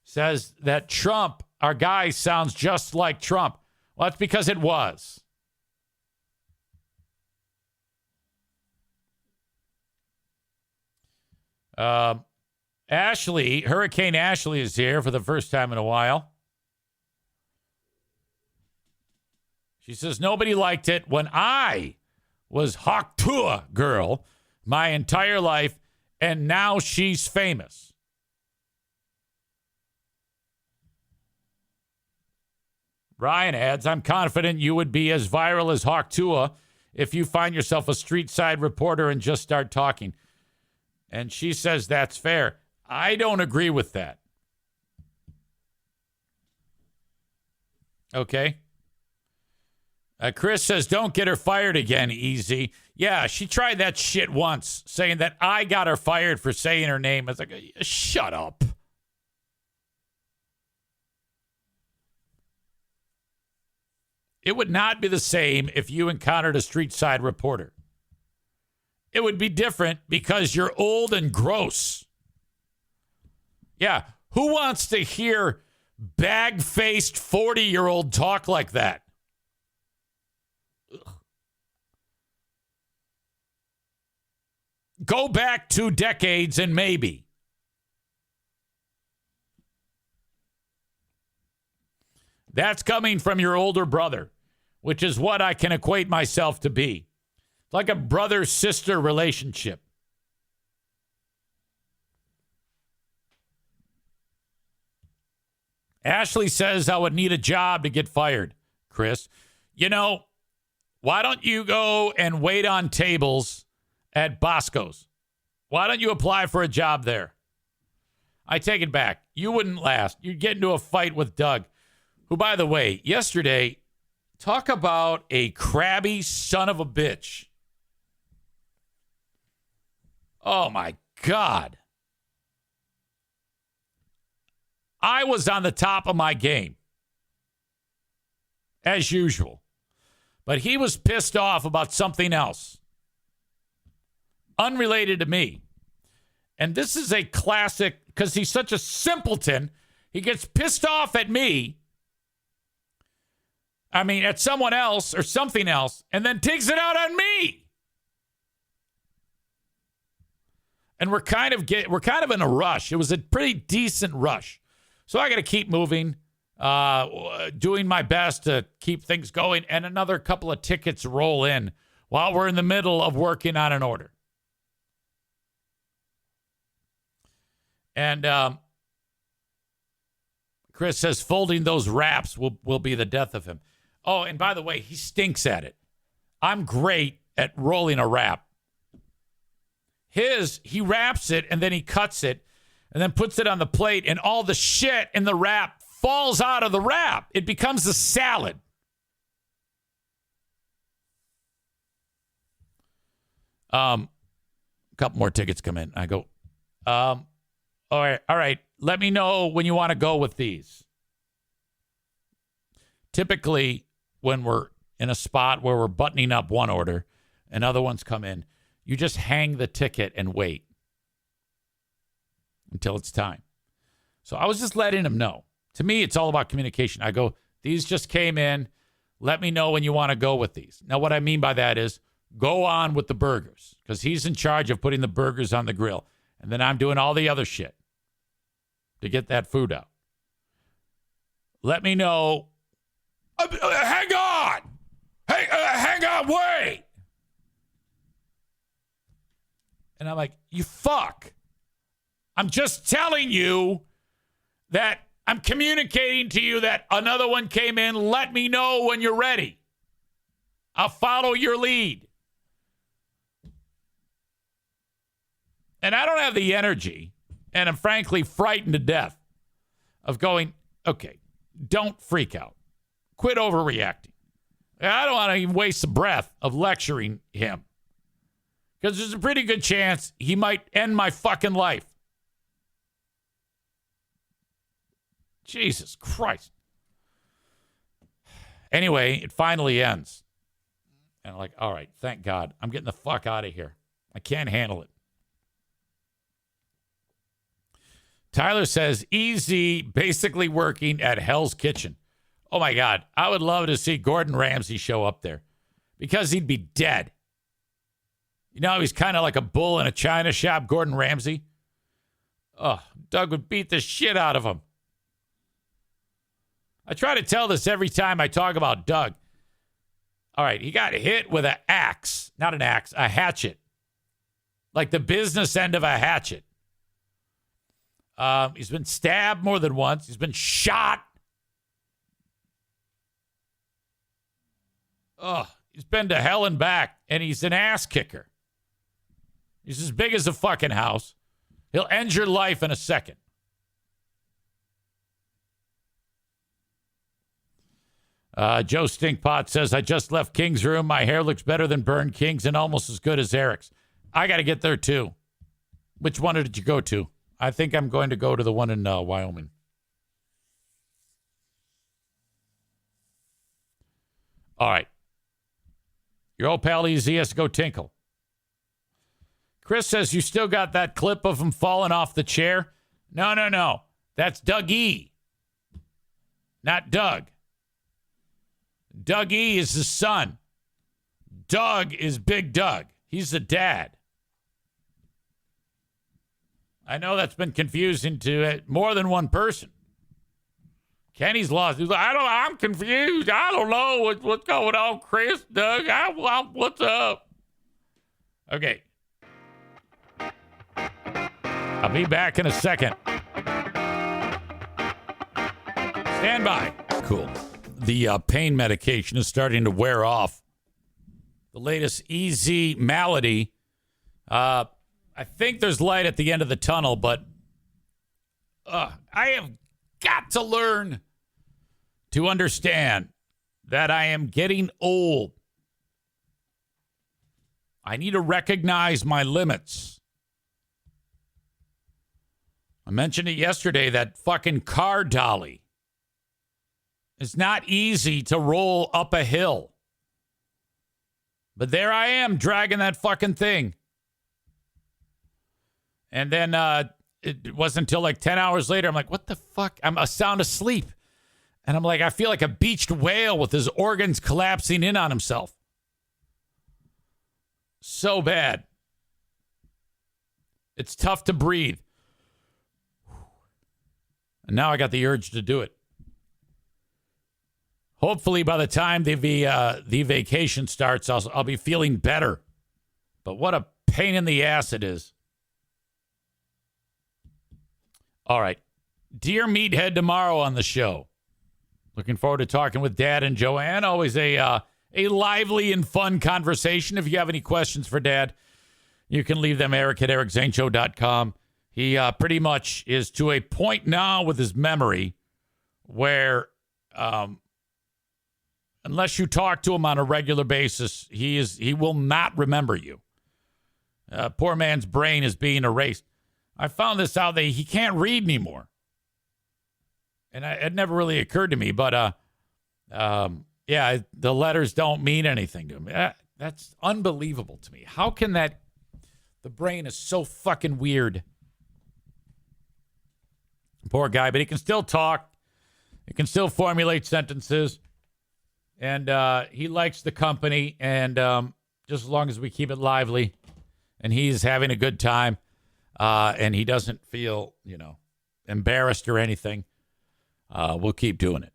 Says that Trump, our guy, sounds just like Trump. Well, that's because it was. Hurricane Ashley is here for the first time in a while. She says, nobody liked it when I was Hawk Tua girl my entire life, and now she's famous. Ryan adds, I'm confident you would be as viral as Hawk Tua if you find yourself a street side reporter and just start talking. And she says that's fair. I don't agree with that. Okay. Chris says, don't get her fired again, Easy. Yeah, she tried that shit once, saying that I got her fired for saying her name. I was like, shut up. It would not be the same if you encountered a street side reporter. It would be different because you're old and gross. Yeah, who wants to hear bag-faced 40-year-old talk like that? Ugh. Go back 2 decades and maybe. That's coming from your older brother, which is what I can equate myself to be. It's like a brother-sister relationship. Ashley says I would need a job to get fired, Chris. You know, why don't you go and wait on tables at Bosco's? Why don't you apply for a job there? I take it back. You wouldn't last. You'd get into a fight with Doug, who, by the way, yesterday, talk about a crabby son of a bitch. Oh, my God. I was on the top of my game, as usual. But he was pissed off about something else, unrelated to me. And this is a classic, because he's such a simpleton, he gets pissed off at me. I mean, at someone else or something else, and then takes it out on me. And we're kind of in a rush. It was a pretty decent rush. So I got to keep moving, doing my best to keep things going, and another couple of tickets roll in while we're in the middle of working on an order. And Chris says folding those wraps will be the death of him. Oh, and by the way, he stinks at it. I'm great at rolling a wrap. He wraps it, and then he cuts it, and then puts it on the plate, and all the shit in the wrap falls out of the wrap. It becomes a salad. A couple more tickets come in. I go, all right. Let me know when you want to go with these. Typically, when we're in a spot where we're buttoning up one order and other ones come in, you just hang the ticket and wait until it's time. So I was just letting him know. To me, it's all about communication. I go, these just came in. Let me know when you want to go with these. Now, what I mean by that is go on with the burgers, because he's in charge of putting the burgers on the grill. And then I'm doing all the other shit to get that food out. Let me know. Hang on. Hey, hang on, wait. And I'm like, you fuck. I'm just telling you that I'm communicating to you that another one came in. Let me know when you're ready. I'll follow your lead. And I don't have the energy, and I'm frankly frightened to death of going, okay, don't freak out. Quit overreacting. I don't want to even waste the breath of lecturing him, because there's a pretty good chance he might end my fucking life. Jesus Christ. Anyway, it finally ends. And I'm like, all right, thank God. I'm getting the fuck out of here. I can't handle it. Tyler says, easy, basically working at Hell's Kitchen. Oh, my God. I would love to see Gordon Ramsay show up there, because he'd be dead. You know, he's kind of like a bull in a china shop, Gordon Ramsay. Oh, Doug would beat the shit out of him. I try to tell this every time I talk about Doug. All right, he got hit with an axe. Not an axe, a hatchet. like the business end of a hatchet. He's been stabbed more than once. He's been shot. He's been to hell and back, and he's an ass kicker. He's as big as a fucking house. He'll end your life in a second. Joe Stinkpot says, I just left King's room. My hair looks better than Burn King's and almost as good as Eric's. I got to get there, too. Which one did you go to? I think I'm going to go to the one in Wyoming. All right. Your old pal EZ has to go tinkle. Chris says, you still got that clip of him falling off the chair? No. That's Doug E. Not Doug. Doug E is his son. Doug is Big Doug. He's the dad. I know that's been confusing to more than one person. Kenny's lost. He's like, I'm confused. I don't know what's going on, Chris, Doug. What's up? Okay. I'll be back in a second. Stand by. Cool. The pain medication is starting to wear off. The latest EZ malady. I think there's light at the end of the tunnel, but I have got to learn to understand that I am getting old. I need to recognize my limits. I mentioned it yesterday, that fucking car dolly. It's not easy to roll up a hill. But there I am dragging that fucking thing. And then it wasn't until like 10 hours later, I'm like, what the fuck? I'm sound asleep. And I'm like, I feel like a beached whale with his organs collapsing in on himself. So bad. It's tough to breathe. And now I got the urge to do it. Hopefully by the time the vacation starts, I'll be feeling better. But what a pain in the ass it is. All right. Dear Meathead tomorrow on the show. Looking forward to talking with Dad and Joanne. Always a lively and fun conversation. If you have any questions for Dad, you can leave them, Eric at ericzaneshow.com. He pretty much is to a point now with his memory where unless you talk to him on a regular basis, he will not remember you. Poor man's brain is being erased. I found this out that he can't read anymore. And it never really occurred to me, but yeah, the letters don't mean anything to him. That's unbelievable to me. How can that? The brain is so fucking weird. Poor guy, but he can still talk. He can still formulate sentences. And he likes the company. And just as long as we keep it lively and he's having a good time and he doesn't feel, embarrassed or anything, we'll keep doing it.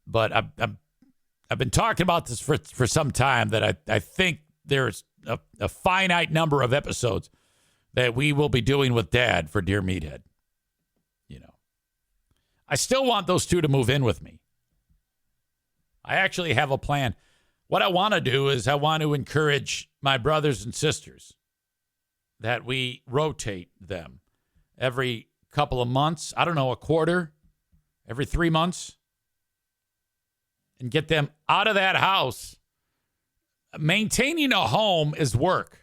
But I've been talking about this for some time, that I think there's a finite number of episodes that we will be doing with Dad for Dear Meathead. I still want those two to move in with me. I actually have a plan. What I want to do is I want to encourage my brothers and sisters that we rotate them every couple of months. I don't know, a quarter, every 3 months, and get them out of that house. Maintaining a home is work.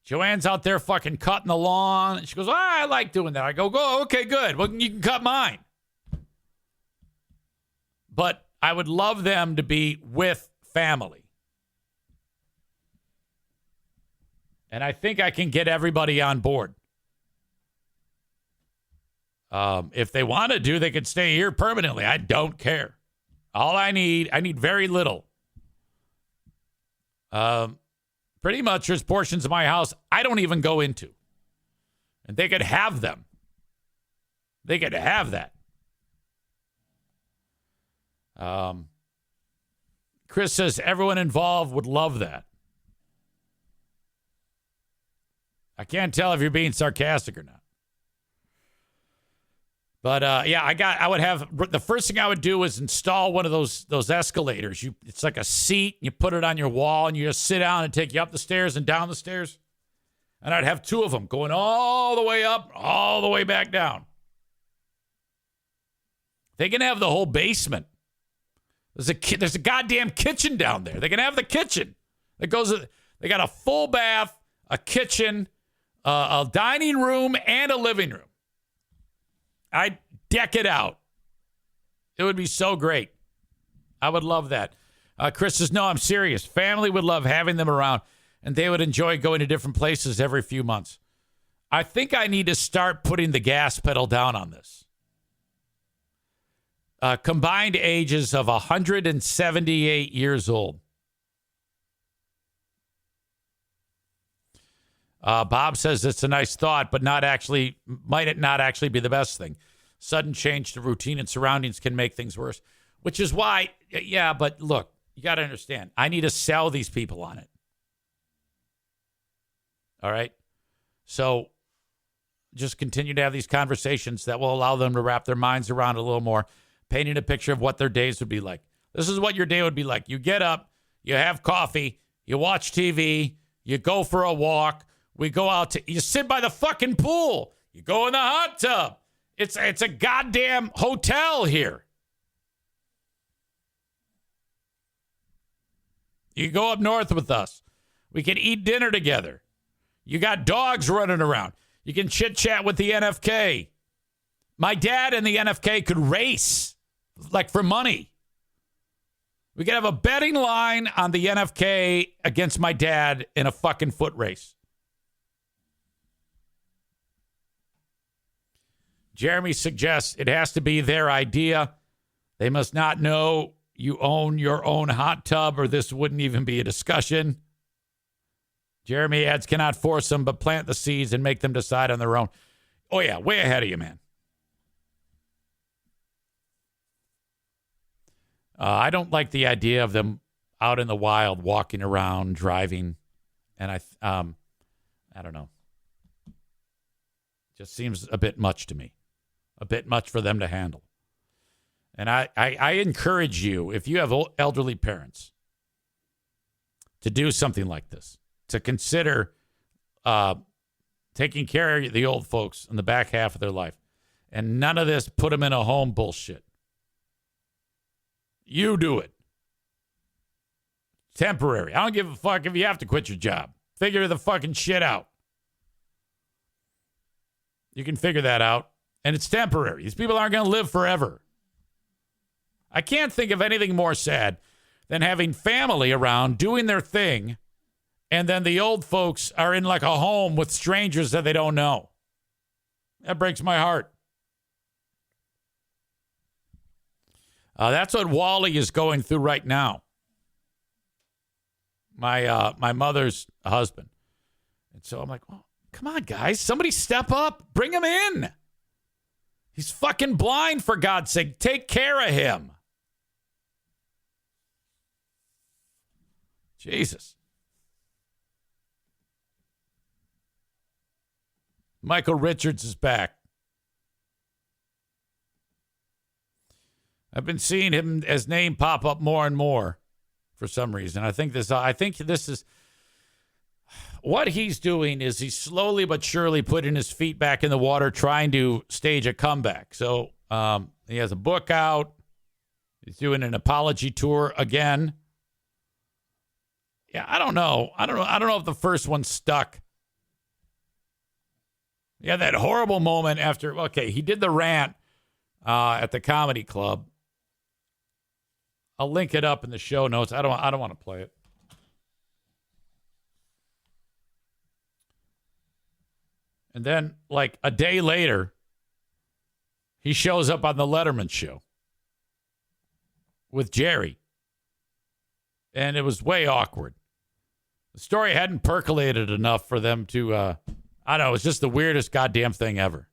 Joanne's out there fucking cutting the lawn. And she goes, I like doing that. I go, okay, good. Well, you can cut mine. But I would love them to be with family. And I think I can get everybody on board. If they want to do, they could stay here permanently. I don't care. All I need very little. Pretty much there's portions of my house I don't even go into. And they could have them. They could have that. Chris says everyone involved would love that. I can't tell if you're being sarcastic or not. But I would have the first thing I would do is install one of those escalators. It's like a seat. You put it on your wall and you just sit down and take you up the stairs and down the stairs. And I'd have two of them going all the way up, all the way back down. They can have the whole basement. There's a goddamn kitchen down there. They can have the kitchen. They got a full bath, a kitchen, a dining room, and a living room. I'd deck it out. It would be so great. I would love that. Chris says, no, I'm serious. Family would love having them around, and they would enjoy going to different places every few months. I think I need to start putting the gas pedal down on this. Combined ages of 178 years old. Bob says it's a nice thought, but might it not actually be the best thing? Sudden change to routine and surroundings can make things worse, which is why, yeah, but look, you got to understand, I need to sell these people on it. All right? So just continue to have these conversations that will allow them to wrap their minds around a little more, painting a picture of what their days would be like. This is what your day would be like. You get up, you have coffee, you watch TV, you go for a walk. We go out you sit by the fucking pool. You go in the hot tub. It's a goddamn hotel here. You go up north with us. We can eat dinner together. You got dogs running around. You can chit-chat with the NFK. My dad and the NFK could race, like for money. We could have a betting line on the NFK against my dad in a fucking foot race. Jeremy suggests it has to be their idea. They must not know you own your own hot tub, or this wouldn't even be a discussion. Jeremy adds, cannot force them, but plant the seeds and make them decide on their own. Oh, yeah, way ahead of you, man. I don't like the idea of them out in the wild, walking around, driving. And I don't know. Just seems a bit much to me. A bit much for them to handle. And I encourage you, if you have elderly parents, to do something like this, to consider taking care of the old folks in the back half of their life. And none of this put them in a home bullshit. You do it. Temporary. I don't give a fuck if you have to quit your job. Figure the fucking shit out. You can figure that out. And it's temporary. These people aren't going to live forever. I can't think of anything more sad than having family around doing their thing, and then the old folks are in like a home with strangers that they don't know. That breaks my heart. That's what Wally is going through right now. My mother's husband. And so I'm like, oh, come on, guys. Somebody step up. Bring him in. He's fucking blind, for God's sake. Take care of him. Jesus. Michael Richards is back. I've been seeing his name pop up more and more for some reason. I think this is what he's doing is he's slowly but surely putting his feet back in the water, trying to stage a comeback. So he has a book out. He's doing an apology tour again. Yeah, I don't know. I don't know if the first one stuck. Yeah, that horrible moment after. Okay, he did the rant at the comedy club. I'll link it up in the show notes. I don't want to play it. And then, like a day later, he shows up on the Letterman show with Jerry. And it was way awkward. The story hadn't percolated enough for them to, I don't know, it was just the weirdest goddamn thing ever.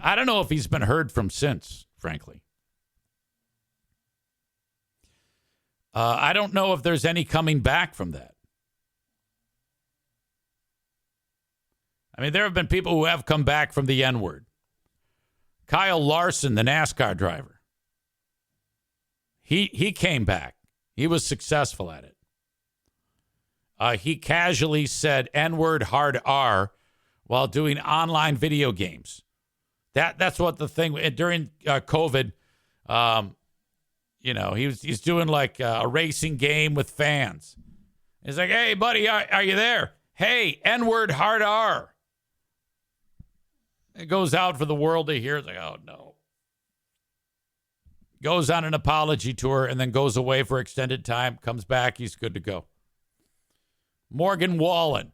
I don't know if he's been heard from since, frankly. I don't know if there's any coming back from that. I mean, there have been people who have come back from the N-word. Kyle Larson, the NASCAR driver. He came back. He was successful at it. He casually said N-word hard R while doing online video games. That's what the thing during COVID. He's doing like a racing game with fans. He's like, "Hey, buddy, are you there? Hey, N-word hard R." It goes out for the world to hear. It's like, oh no. Goes on an apology tour and then goes away for extended time. Comes back, he's good to go. Morgan Wallen.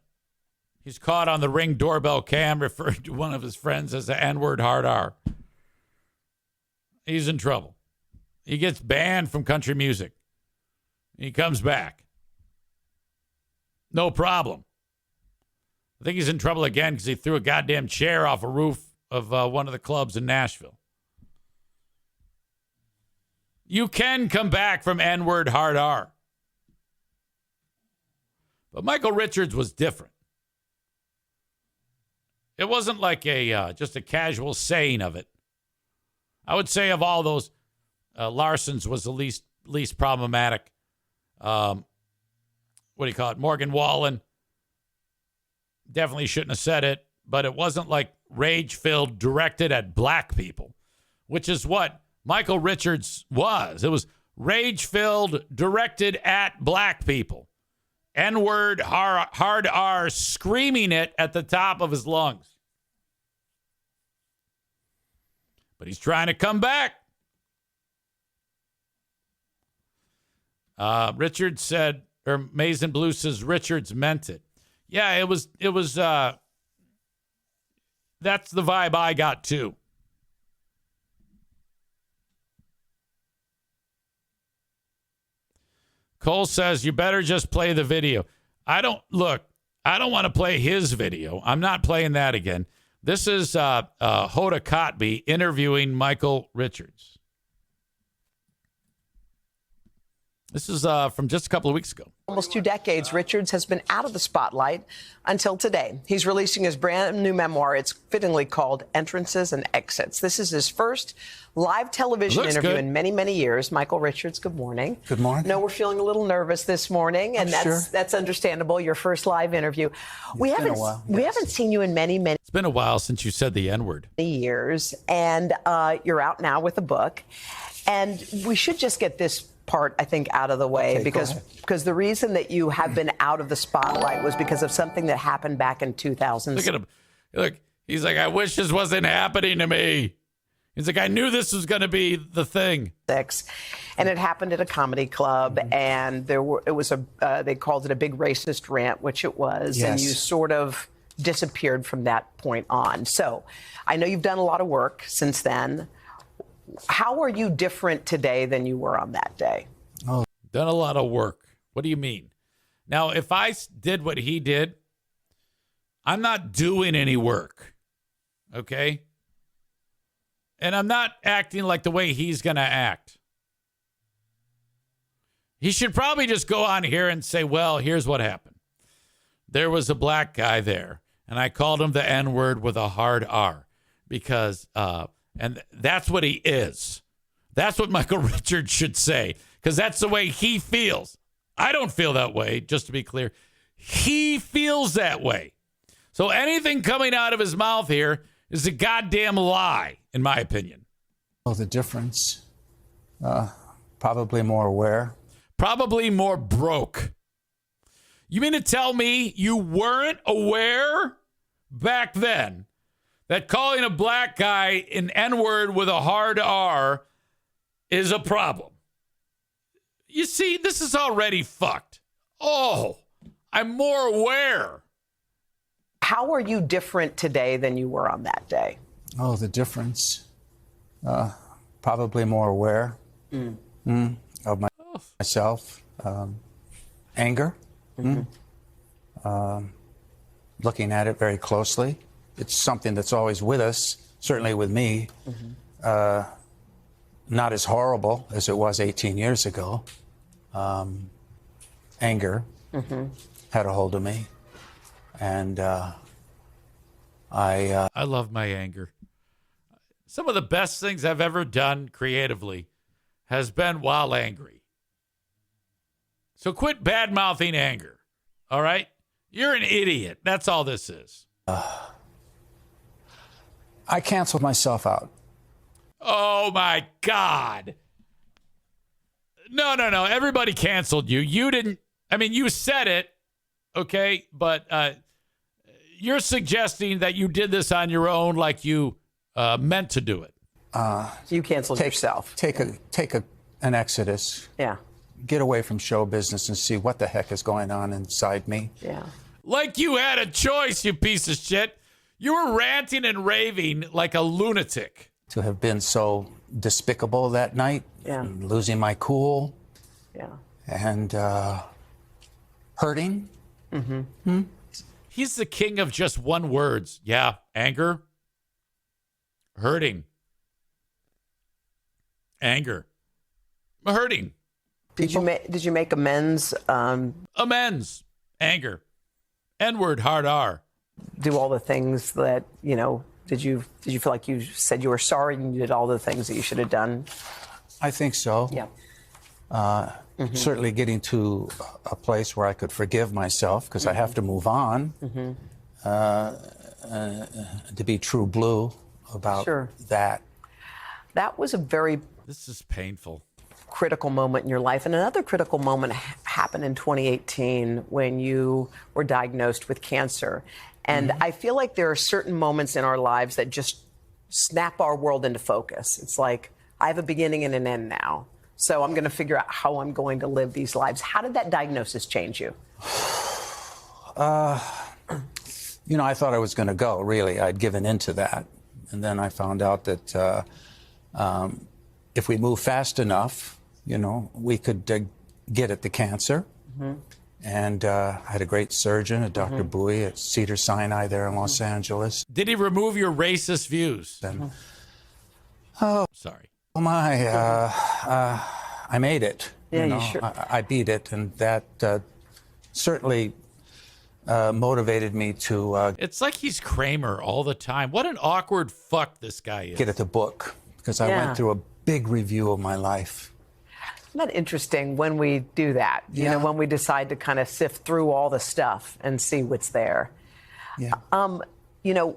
He's caught on the Ring doorbell cam referring to one of his friends as the N-word hard R. He's in trouble. He gets banned from country music. He comes back. No problem. I think he's in trouble again because he threw a goddamn chair off a roof of one of the clubs in Nashville. You can come back from N-word hard R. But Michael Richards was different. It wasn't like just a casual saying of it. I would say of all those, Larson's was the least problematic. What do you call it? Morgan Wallen definitely shouldn't have said it, but it wasn't like rage-filled directed at black people, which is what Michael Richards was. It was rage-filled directed at black people. N-word, hard R, screaming it at the top of his lungs. But he's trying to come back. Richards said, or Mason Blue says Richards meant it. Yeah, it was, that's the vibe I got too. Cole says, you better just play the video. I don't want to play his video. I'm not playing that again. This is Hoda Kotb interviewing Michael Richards. This is from just a couple of weeks ago. Almost 2 decades, Richards has been out of the spotlight until today. He's releasing his brand new memoir. It's fittingly called Entrances and Exits. This is his first live television interview in many, many years. Michael Richards, good morning. Good morning. No, we're feeling a little nervous this morning, and that's understandable. Your first live interview. We haven't seen you in many It's been a while since you said the N-word. years, and you're out now with a book. And we should just get this part, I think, out of the way, because the reason that you have been out of the spotlight was because of something that happened back in 2000. Look at him. Look, he's like, I wish this wasn't happening to me. He's like, I knew this was going to be the thing. And it happened at a comedy club, and they called it a big racist rant, which it was, and you sort of disappeared from that point on. So I know you've done a lot of work since then. How are you different today than you were on that day? Oh, done a lot of work. What do you mean? Now, if I did what he did, I'm not doing any work. Okay? And I'm not acting like the way he's going to act. He should probably just go on here and say, well, here's what happened. There was a black guy there, and I called him the N-word with a hard R because, and that's what he is. That's what Michael Richards should say, because that's the way he feels. I don't feel that way, just to be clear. He feels that way. So anything coming out of his mouth here is a goddamn lie, in my opinion. Oh, the difference. Probably more aware. Probably more broke. You mean to tell me you weren't aware back then that calling a black guy an N-word with a hard R is a problem? You see, this is already fucked. Oh, I'm more aware. How are you different today than you were on that day? Oh, the difference. Probably more aware of myself. Anger. Looking at it very closely. It's something that's always with us, certainly with me. Not as horrible as it was 18 years ago. Anger had a hold of me. And I love my anger. Some of the best things I've ever done creatively has been while angry. So quit bad-mouthing anger, all right? You're an idiot. That's all this is. I canceled myself out. Oh, my God. No. Everybody canceled you. You didn't. I mean, you said it, okay? But you're suggesting that you did this on your own like you meant to do it. You canceled yourself. Take an exodus. Yeah. Get away from show business and see what the heck is going on inside me. Yeah. Like you had a choice, you piece of shit. You were ranting and raving like a lunatic. To have been so despicable that night, and losing my cool, and hurting. Mm-hmm. He's the king of just one words. Yeah, anger, hurting, anger, hurting. Did you make amends? Amends, anger, N-word, hard R. Do all the things that Did you feel like you said you were sorry and you did all the things that you should have done? I think so. Yeah. Certainly getting to a place where I could forgive myself, because I have to move on, to be true blue about that. That was a very This is painful. critical moment in your life. And another critical moment happened in 2018 when you were diagnosed with cancer. And I feel like there are certain moments in our lives that just snap our world into focus. It's like, I have a beginning and an end now. So I'm going to figure out how I'm going to live these lives. How did that diagnosis change you? I thought I was going to go, really. I'd given into that. And then I found out that if we move fast enough, we could get at the cancer. And I had a great surgeon, a Dr. Bowie at Cedars-Sinai there in Los Angeles. Did he remove your racist views? And, sorry. Oh my, I made it. Yeah, you sure. I beat it, and that certainly motivated me to It's like he's Kramer all the time. What an awkward fuck this guy is. get at the book, because I went through a big review of my life. Isn't that interesting when we do that? When we decide to kind of sift through all the stuff and see what's there. Yeah.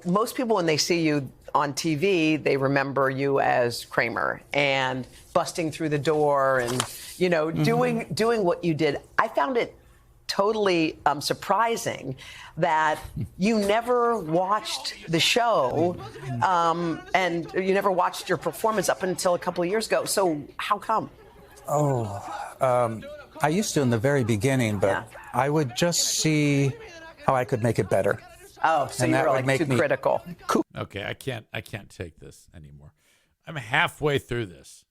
Most people, when they see you on TV, they remember you as Kramer and busting through the door and, doing what you did. I found it totally surprising that you never watched the show and you never watched your performance up until a couple of years ago. So how come? I used to in the very beginning, but I would just see how I could make it better. Oh, so you were like too critical. Okay, I can't take this anymore. I'm halfway through this.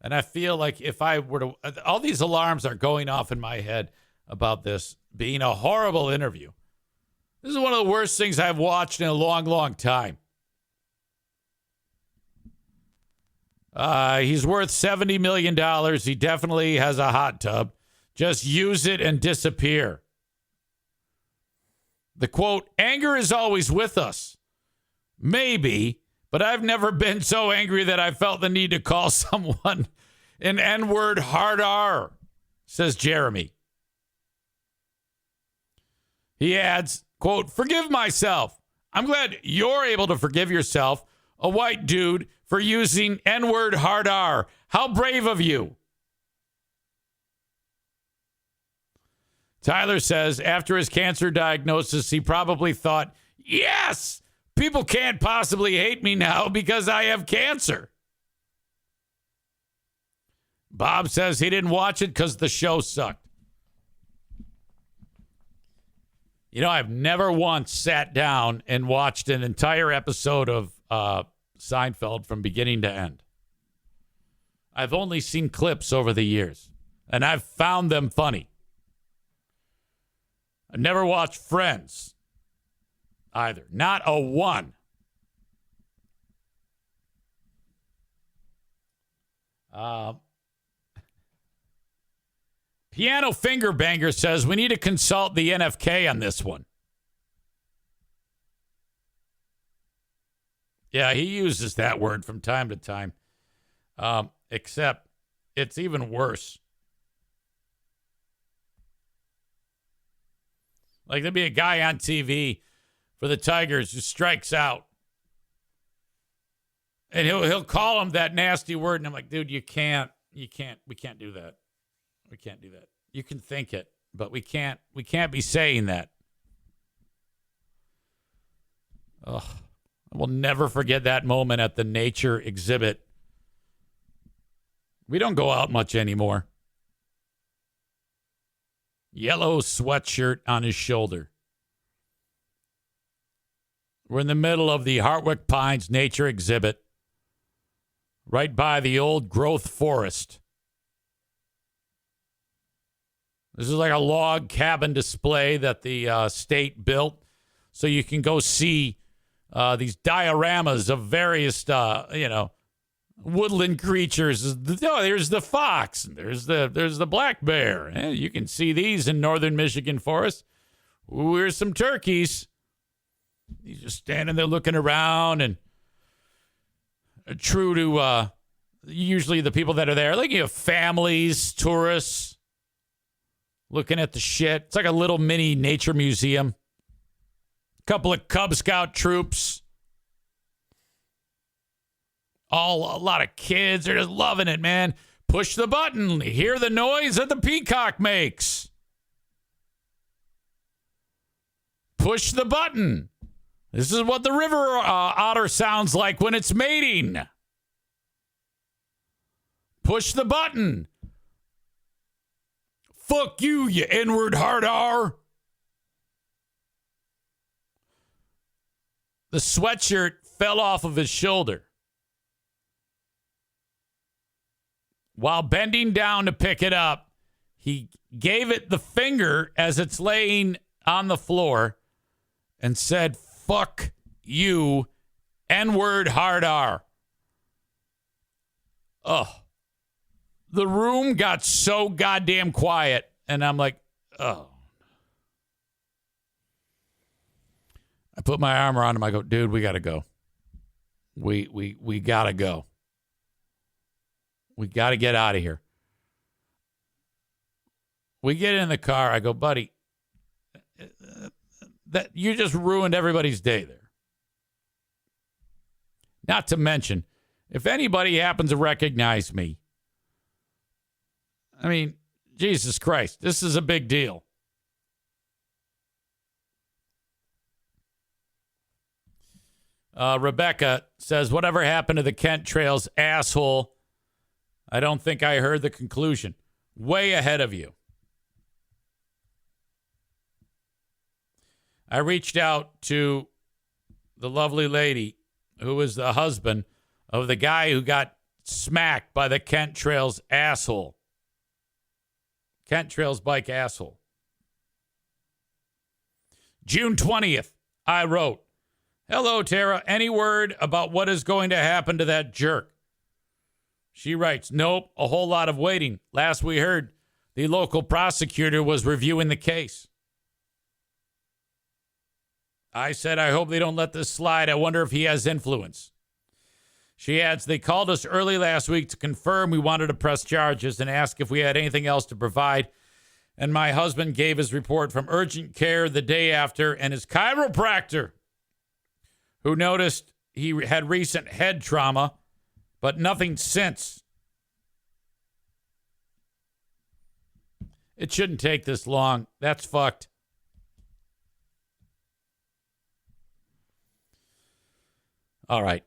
And I feel like if I were to, all these alarms are going off in my head about this being a horrible interview. This is one of the worst things I've watched in a long, long time. He's worth $70 million. He definitely has a hot tub. Just use it and disappear. The quote, anger is always with us. Maybe, but I've never been so angry that I felt the need to call someone an N-word hard R, says Jeremy. He adds, quote, forgive myself. I'm glad you're able to forgive yourself, a white dude, for using N-word hard R. How brave of you. Tyler says after his cancer diagnosis, he probably thought, yes, people can't possibly hate me now because I have cancer. Bob says he didn't watch it because the show sucked. I've never once sat down and watched an entire episode of Seinfeld from beginning to end. I've only seen clips over the years, and I've found them funny. I've never watched Friends either. Not a one. Piano Finger Banger says we need to consult the NFK on this one. Yeah, he uses that word from time to time. Except it's even worse. Like there'd be a guy on TV for the Tigers who strikes out. And he'll call him that nasty word. And I'm like, dude, we can't do that. We can't do that. You can think it, but we can't be saying that. Ugh. I will never forget that moment at the nature exhibit. We don't go out much anymore. Yellow sweatshirt on his shoulder. We're in the middle of the Hartwick Pines nature exhibit, right by the old growth forest. This is like a log cabin display that the state built so you can go see these dioramas of various, woodland creatures. There's the fox, and there's the black bear. You can see these in northern Michigan forest. Here's some turkeys. He's just standing there looking around, and true to usually the people that are there, like families, tourists, looking at the shit. It's like a little mini nature museum. Couple of Cub Scout troops. A lot of kids. They're just loving it, man. Push the button. Hear the noise that the peacock makes. Push the button. This is what the river otter sounds like when it's mating. Push the button. Fuck you, you N-word hard R. The sweatshirt fell off of his shoulder. While bending down to pick it up, he gave it the finger as it's laying on the floor and said, fuck you, N-word hard R. Ugh. The room got so goddamn quiet, and I'm like, oh. I put my arm around him. I go, dude, we got to go. We got to go. We got to get out of here. We get in the car. I go, buddy, that you just ruined everybody's day there. Not to mention, if anybody happens to recognize me, I mean, Jesus Christ, this is a big deal. Rebecca says, whatever happened to the Kent Trails, asshole? I don't think I heard the conclusion. Way ahead of you. I reached out to the lovely lady who was the husband of the guy who got smacked by the Kent Trails asshole. Kent Trails bike asshole. June 20th, I wrote, hello, Tara. Any word about what is going to happen to that jerk? She writes, nope, a whole lot of waiting. Last we heard, the local prosecutor was reviewing the case. I said, I hope they don't let this slide. I wonder if he has influence. She adds, they called us early last week to confirm we wanted to press charges and ask if we had anything else to provide. And my husband gave his report from urgent care the day after, and his chiropractor, who noticed he had recent head trauma, but nothing since. It shouldn't take this long. That's fucked. All right.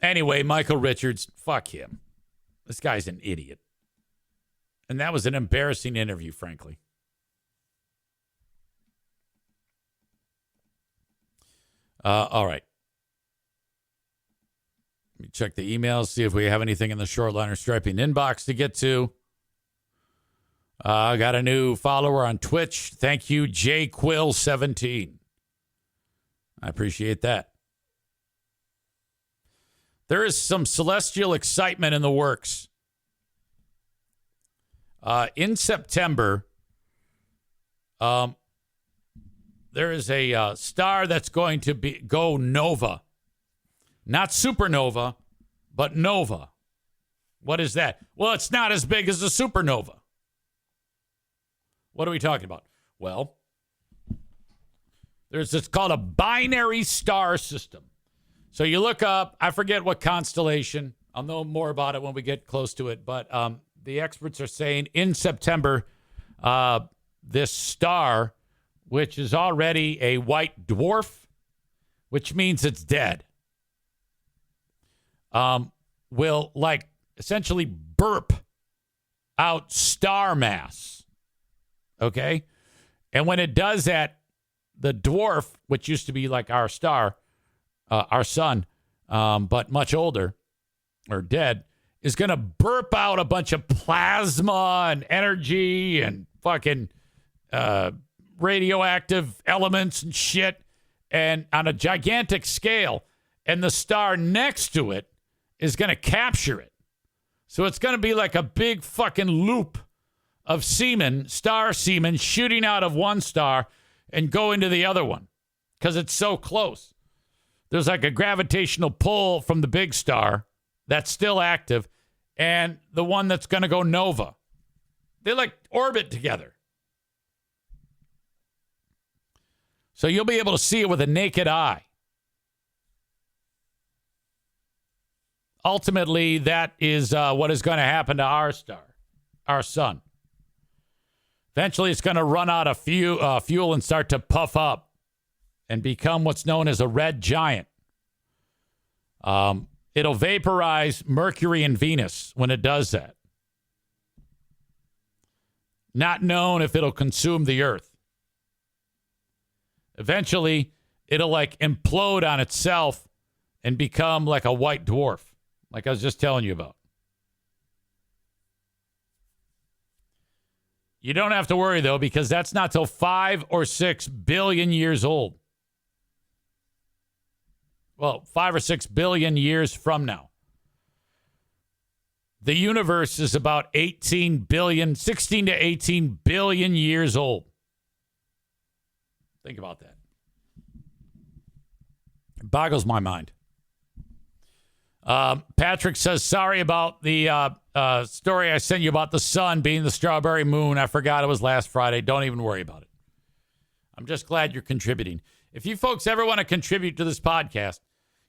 Anyway, Michael Richards, fuck him. This guy's an idiot. And that was an embarrassing interview, frankly. All right. Let me check the emails, see if we have anything in the shortliner striping inbox to get to. I got a new follower on Twitch. Thank you, JQuill17. I appreciate that. There is some celestial excitement in the works. In September, there is a star that's going to go nova. Not supernova, but nova. What is that? Well, it's not as big as a supernova. What are we talking about? Well, it's called a binary star system. So you look up, I forget what constellation. I'll know more about it when we get close to it. But the experts are saying in September, this star, which is already a white dwarf, which means it's dead, will like essentially burp out star mass. Okay? And when it does that, the dwarf, which used to be like our star, our sun, but much older or dead, is going to burp out a bunch of plasma and energy and fucking radioactive elements and shit, and on a gigantic scale. And the star next to it is going to capture it. So it's going to be like a big fucking loop of semen, star semen, shooting out of one star and go into the other one because it's so close. There's like a gravitational pull from the big star that's still active and the one that's going to go nova. They like orbit together. So you'll be able to see it with a naked eye. Ultimately, that is what is going to happen to our star, our sun. Eventually, it's going to run out of fuel and start to puff up and become what's known as a red giant. It'll vaporize Mercury and Venus when it does that. Not known if it'll consume the Earth. Eventually, it'll like implode on itself and become like a white dwarf, like I was just telling you about. You don't have to worry, though, because that's not till 5 or 6 billion years old. Well, 5 or 6 billion years from now. The universe is about 16 to 18 billion years old. Think about that. It boggles my mind. Patrick says, sorry about the story I sent you about the sun being the strawberry moon. I forgot it was last Friday. Don't even worry about it. I'm just glad you're contributing. If you folks ever want to contribute to this podcast,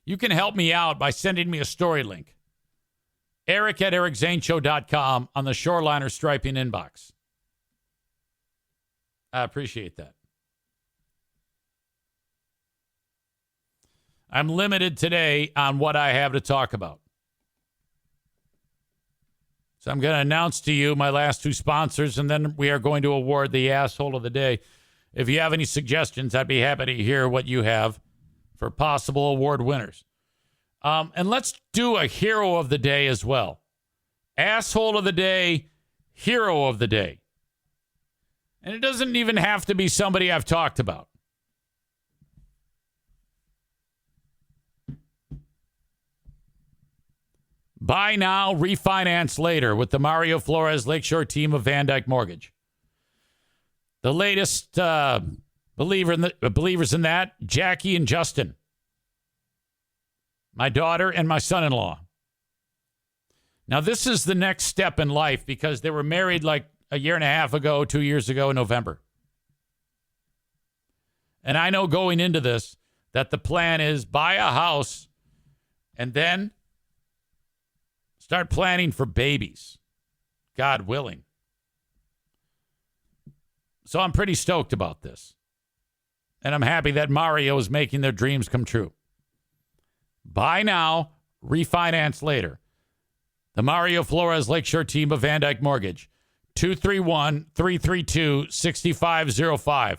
you can help me out by sending me a story link. Eric@ericzaneshow.com on the Shoreliner Striping inbox. I appreciate that. I'm limited today on what I have to talk about. So I'm going to announce to you my last two sponsors, and then we are going to award the asshole of the day. If you have any suggestions, I'd be happy to hear what you have for possible award winners. And let's do a hero of the day as well. Asshole of the day, hero of the day. And it doesn't even have to be somebody I've talked about. Buy now, refinance later with the Mario Flores Lakeshore team of Van Dyke Mortgage. The latest believers in that, Jackie and Justin. My daughter and my son-in-law. Now, this is the next step in life because they were married like a year and a half ago, 2 years ago in November. And I know going into this that the plan is buy a house and then start planning for babies, God willing. So I'm pretty stoked about this. And I'm happy that Mario is making their dreams come true. Buy now, refinance later. The Mario Flores Lakeshore team of Van Dyke Mortgage. 231-332-6505.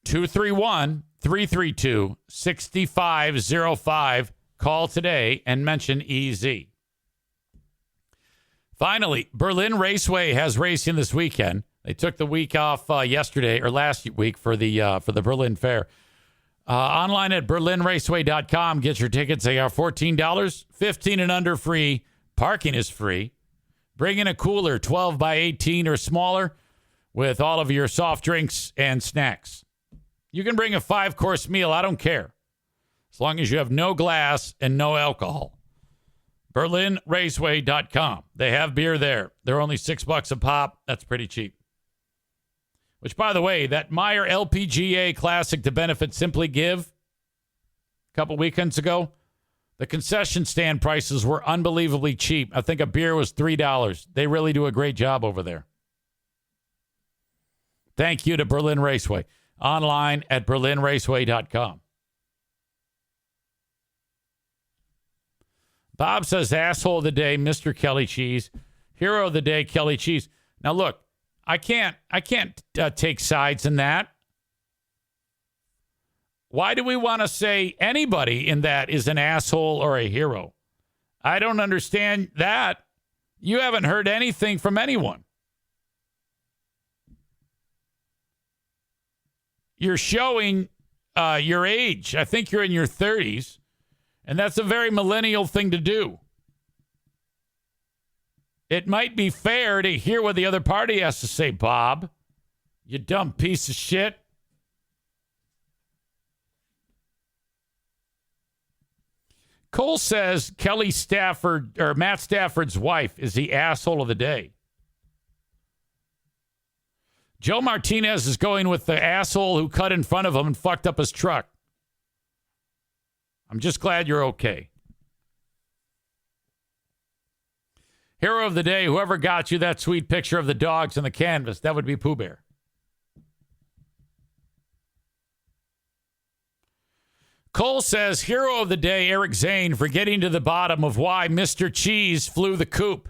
231-332-6505. Call today and mention EZ. Finally, Berlin Raceway has racing this weekend. They took the week off yesterday or last week for the Berlin Fair. Online at berlinraceway.com. Get your tickets. They are $14. 15 and under free. Parking is free. Bring in a cooler, 12 by 18 or smaller, with all of your soft drinks and snacks. You can bring a 5-course meal. I don't care. as long as you have no glass and no alcohol. BerlinRaceway.com. They have beer there. They're only $6 a pop. That's pretty cheap. Which, by the way, that Meyer LPGA Classic to benefit Simply Give a couple weekends ago, the concession stand prices were unbelievably cheap. I think a beer was $3. They really do a great job over there. Thank you to Berlin Raceway. Online at berlinraceway.com. Bob says, asshole of the day, Mr. Kelly Cheese. Hero of the day, Kelly Cheese. Now, look, I can't take sides in that. Why do we want to say anybody in that is an asshole or a hero? I don't understand that. You haven't heard anything from anyone. You're showing your age. I think you're in your 30s, and that's a very millennial thing to do. It might be fair to hear what the other party has to say, Bob. You dumb piece of shit. Cole says Kelly Stafford or Matt Stafford's wife is the asshole of the day. Joe Martinez is going with the asshole who cut in front of him and fucked up his truck. I'm just glad you're okay. Hero of the day, whoever got you that sweet picture of the dogs on the canvas, that would be Pooh Bear. Cole says, hero of the day, Eric Zane, for getting to the bottom of why Mr. Cheese flew the coop.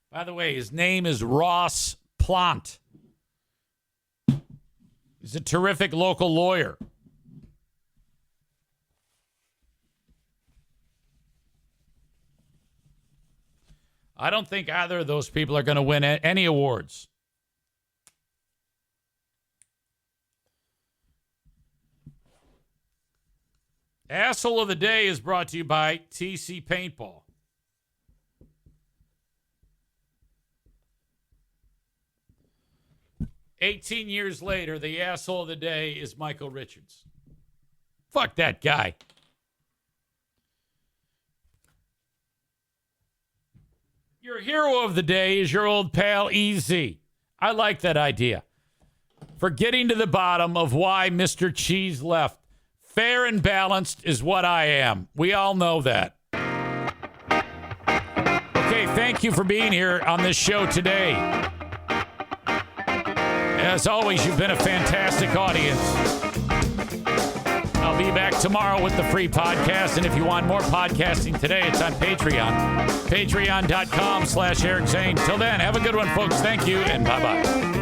By the way, his name is Ross Plant. He's a terrific local lawyer. I don't think either of those people are going to win any awards. Asshole of the Day is brought to you by TC Paintball. "18 years later, the asshole of the day is Michael Richards." Fuck that guy. Your hero of the day is your old pal EZ. I like that idea. For getting to the bottom of why Mr. Cheese left. Fair and balanced is what I am. We all know that. Okay, thank you for being here on this show today. As always, you've been a fantastic audience. I'll be back tomorrow with the free podcast. And if you want more podcasting today, it's on Patreon. Patreon.com/Eric Zane. Till then, have a good one, folks. Thank you, and bye-bye.